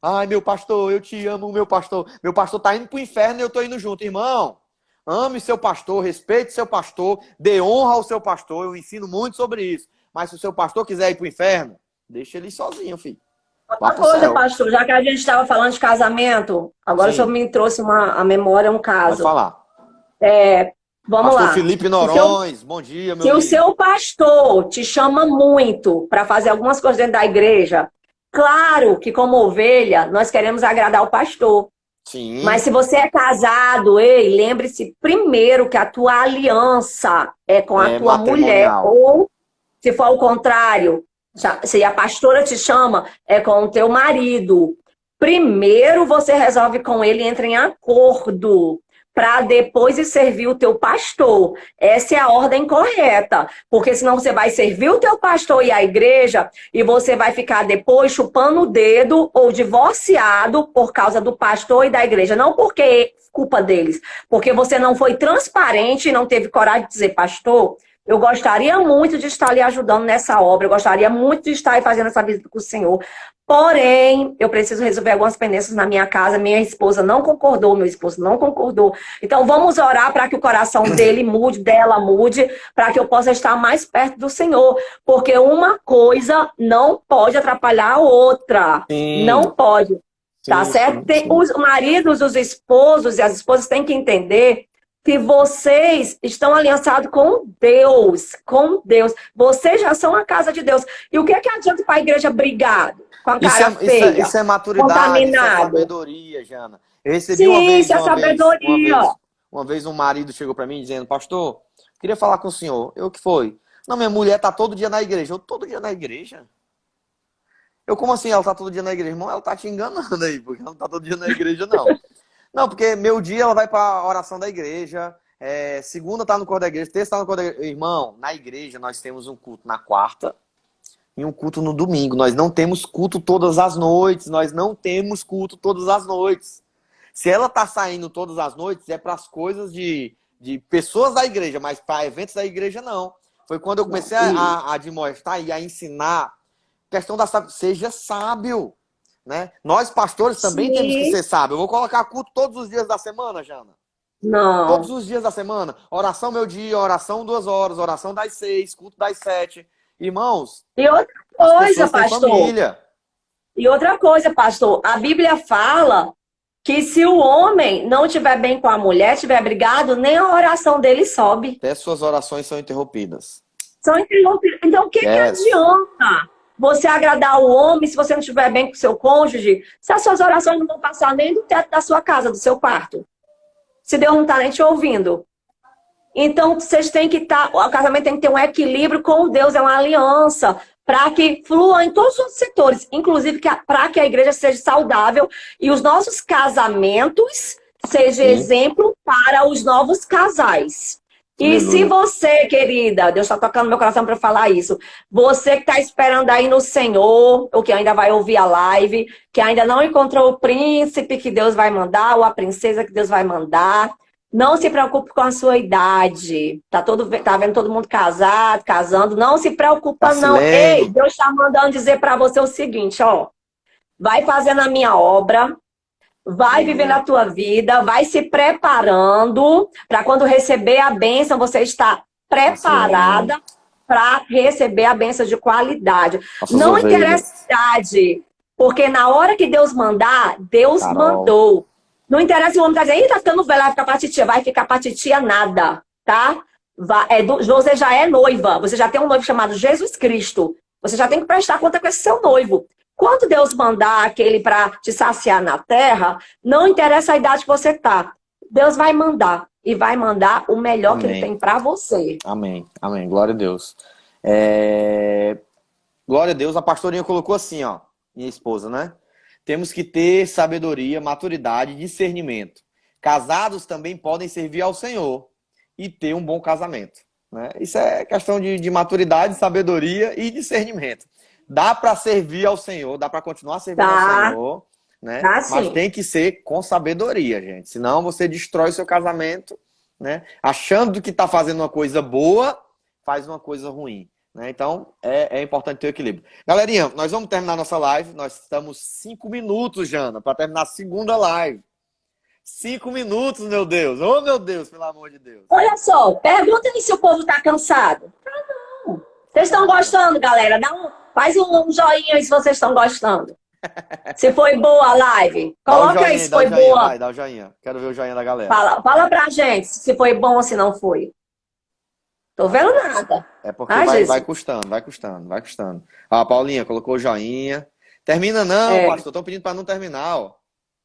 S1: Ai, meu pastor, eu te amo, meu pastor. Meu pastor está indo para o inferno e eu estou indo junto. Irmão, ame seu pastor, respeite seu pastor, dê honra ao seu pastor. Eu ensino muito sobre isso. Mas se o seu pastor quiser ir para o inferno, deixa ele sozinho, filho.
S2: Uma coisa, pastor, já que a gente estava falando de casamento, agora o senhor me trouxe a memória, um caso.
S1: Pode falar.
S2: Vamos lá.
S1: Pastor Felipe Norões, bom dia, meu amigo.
S2: Se o seu pastor te chama muito para fazer algumas coisas dentro da igreja, claro que como ovelha, nós queremos agradar o pastor.
S1: Sim.
S2: Mas se você é casado, lembre-se primeiro que a tua aliança é com a tua mulher. Ou, se for o contrário, se a pastora te chama, é com o teu marido. Primeiro você resolve com ele e entra em acordo, para depois ir servir o teu pastor. Essa é a ordem correta. Porque senão você vai servir o teu pastor e a igreja e você vai ficar depois chupando o dedo ou divorciado por causa do pastor e da igreja. Não porque é culpa deles. Porque você não foi transparente e não teve coragem de dizer, pastor, eu gostaria muito de estar lhe ajudando nessa obra. Eu gostaria muito de estar fazendo essa visita com o senhor. Porém, eu preciso resolver algumas pendências na minha casa. Minha esposa não concordou, meu esposo não concordou. Então, vamos orar para que o coração dele mude, dela mude, para que eu possa estar mais perto do Senhor. Porque uma coisa não pode atrapalhar a outra. Sim. Não pode. Tá certo? Sim. Os maridos, os esposos e as esposas têm que entender que vocês estão aliançados com Deus. Com Deus. Vocês já são a casa de Deus. E o que é que adianta para a igreja brigar? Com a cara feia,
S1: isso é maturidade, isso é sabedoria, Jana. Eu recebi uma vez um marido chegou para mim dizendo, pastor, queria falar com o senhor. Eu, o que foi? Não, minha mulher tá todo dia na igreja. Eu, todo dia na igreja? Eu, como assim ela tá todo dia na igreja? Irmão, ela tá te enganando aí, porque ela não tá todo dia na igreja, não. Não, porque meu dia ela vai para a oração da igreja, segunda tá no coro da igreja, terça tá no coro da igreja. Irmão, na igreja nós temos um culto na quarta e um culto no domingo. Nós não temos culto todas as noites. Se ela tá saindo todas as noites, é para as coisas de pessoas da igreja, mas para eventos da igreja não. Foi quando eu comecei a admoestar e a ensinar questão da seja sábio. Né? Nós, pastores, também temos que ser sábios. Eu vou colocar culto todos os dias da semana, Jana?
S2: Não.
S1: Todos os dias da semana. Oração meu dia, oração 2 horas, oração das 6, culto das 7. Irmãos,
S2: e outra coisa, pastor. E outra coisa, pastor. A Bíblia fala que se o homem não estiver bem com a mulher, estiver brigado, nem a oração dele sobe.
S1: Até suas orações são interrompidas.
S2: São interrompidas. Então, o que adianta você agradar o homem se você não estiver bem com o seu cônjuge, se as suas orações não vão passar nem do teto da sua casa, do seu quarto? Se Deus não está nem te ouvindo. Então, vocês têm que estar... O casamento tem que ter um equilíbrio com Deus, é uma aliança, para que flua em todos os setores, inclusive para que a igreja seja saudável e os nossos casamentos sejam exemplo para os novos casais. E se você, querida, Deus está tocando no meu coração para falar isso, você que está esperando aí no Senhor, ou que ainda vai ouvir a live, que ainda não encontrou o príncipe que Deus vai mandar, ou a princesa que Deus vai mandar, não se preocupe com a sua idade. Tá vendo todo mundo casado, casando, não se preocupa não. Ei, Deus está mandando dizer para você o seguinte, ó, vai fazendo a minha obra, vai vivendo a tua vida, vai se preparando para quando receber a bênção, você está preparada para receber a bênção de qualidade. Não interessa a idade, porque na hora que Deus mandar, Deus mandou. Não interessa o homem tá dizendo, ih, tá ficando velho, vai ficar pra titia. Vai ficar pra titia nada, tá? Você já é noiva, você já tem um noivo chamado Jesus Cristo. Você já tem que prestar conta com esse seu noivo. Quando Deus mandar aquele para te saciar na terra, não interessa a idade que você tá. Deus vai mandar. E vai mandar o melhor que Ele tem para você.
S1: Amém. Amém. Glória a Deus. Glória a Deus. A pastorinha colocou assim, ó. Minha esposa, né? Temos que ter sabedoria, maturidade e discernimento. Casados também podem servir ao Senhor e ter um bom casamento. Né? Isso é questão de maturidade, sabedoria e discernimento. Dá para servir ao Senhor, dá para continuar servindo ao Senhor, né? Mas tem que ser com sabedoria, gente. Senão você destrói o seu casamento, né? Achando que está fazendo uma coisa boa, faz uma coisa ruim. Né? Então, é importante ter o equilíbrio. Galerinha, nós vamos terminar nossa live. Nós estamos 5 minutos, Jana, para terminar a segunda live. 5 minutos, meu Deus. Oh, meu Deus, pelo amor de Deus.
S2: Olha só, perguntem se o povo está cansado. Não. Vocês estão gostando, galera? Faz um joinha aí se vocês estão gostando. Se foi boa a live. Coloca aí se foi boa.
S1: Vai, dá o joinha. Quero ver o joinha da galera.
S2: Fala pra gente se foi bom ou se não foi. Tô vendo nada.
S1: É porque vai custando, vai custando, vai custando. Ó, a Paulinha colocou o joinha. Termina não, pastor. Estão pedindo para não terminar, ó.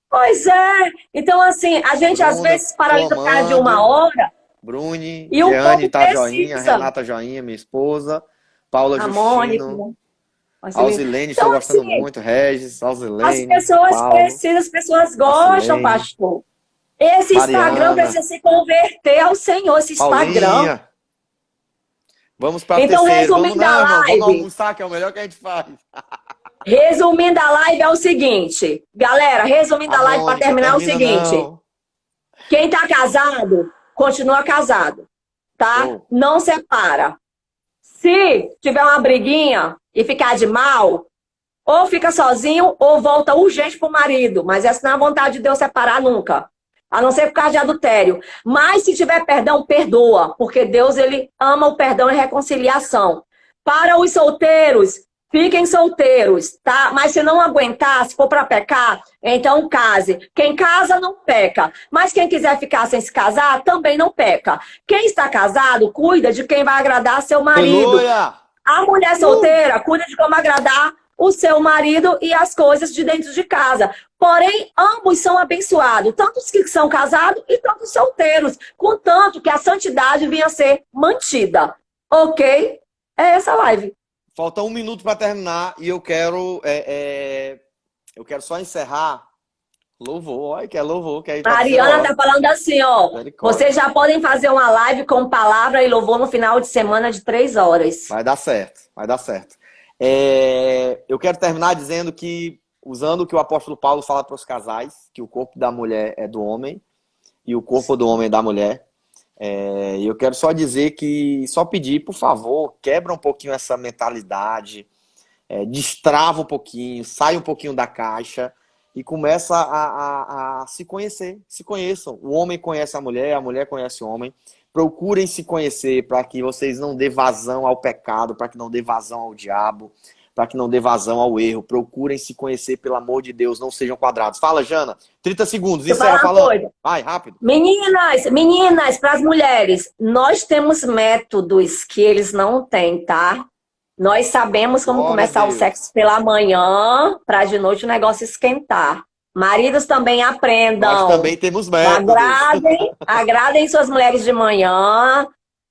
S2: Pois é. Então, assim, a gente às vezes paralisa por causa de 1 hora.
S1: Bruni,
S2: e o
S1: Jeane tá
S2: precisa.
S1: joinha, Renata joinha, minha esposa. Paula Justino. Alzilene, então, estou gostando assim, muito. Regis, Alzilene.
S2: As pessoas precisam, as pessoas gostam, Alzilene, pastor. Esse Mariana, Instagram precisa se converter ao Senhor, esse Instagram.
S1: Paulinha. Vamos para
S2: então,
S1: terceiro.
S2: Resumindo a live,
S1: vamos almoçar, que é o melhor que a gente faz.
S2: Resumindo a live é o seguinte. Galera, resumindo a live para terminar é o seguinte. Não. Quem tá casado, continua casado. Tá? Não separa. Se tiver uma briguinha e ficar de mal, ou fica sozinho ou volta urgente pro marido. Mas essa não é a vontade de Deus separar nunca. A não ser por causa de adultério. Mas se tiver perdão, perdoa. Porque Deus, Ele ama o perdão e reconciliação. Para os solteiros, fiquem solteiros, tá? Mas se não aguentar, se for para pecar, então case. Quem casa não peca. Mas quem quiser ficar sem se casar, também não peca. Quem está casado, cuida de quem vai agradar seu marido.
S1: Aleluia!
S2: A mulher solteira cuida de como agradar o seu marido e as coisas de dentro de casa. Porém, ambos são abençoados, tanto os que são casados e tanto os solteiros, contanto que a santidade venha a ser mantida. Ok? É essa live.
S1: Falta 1 minuto para terminar e eu quero só encerrar. Louvor, olha que é louvor. Que é
S2: Mariana tá falando assim, ó. Vocês já podem fazer uma live com palavra e louvor no final de semana de 3 horas.
S1: Vai dar certo, vai dar certo. Eu quero terminar dizendo que, usando o que o apóstolo Paulo fala para os casais, que o corpo da mulher é do homem e o corpo do homem é da mulher. E eu quero só dizer que, só pedir, por favor, quebra um pouquinho essa mentalidade, destrava um pouquinho, sai um pouquinho da caixa e começa a se conhecer. Se conheçam. O homem conhece a mulher conhece o homem. Procurem se conhecer para que vocês não dê vazão ao pecado, para que não dê vazão ao diabo. para que não dê vazão ao erro. Procurem se conhecer, pelo amor de Deus, não sejam quadrados. Fala, Jana. 30 segundos. Isso era falando. Vai, rápido.
S2: Meninas, para as mulheres, nós temos métodos que eles não têm, tá? Nós sabemos como começar o sexo pela manhã, para de noite o negócio esquentar. Maridos também aprendam.
S1: Nós também temos métodos.
S2: Agradem suas mulheres de manhã.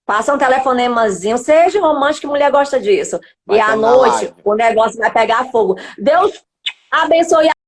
S2: Faça um telefonemazinho. Seja romântico, que mulher gosta disso. E à noite, o negócio vai pegar fogo. Deus abençoe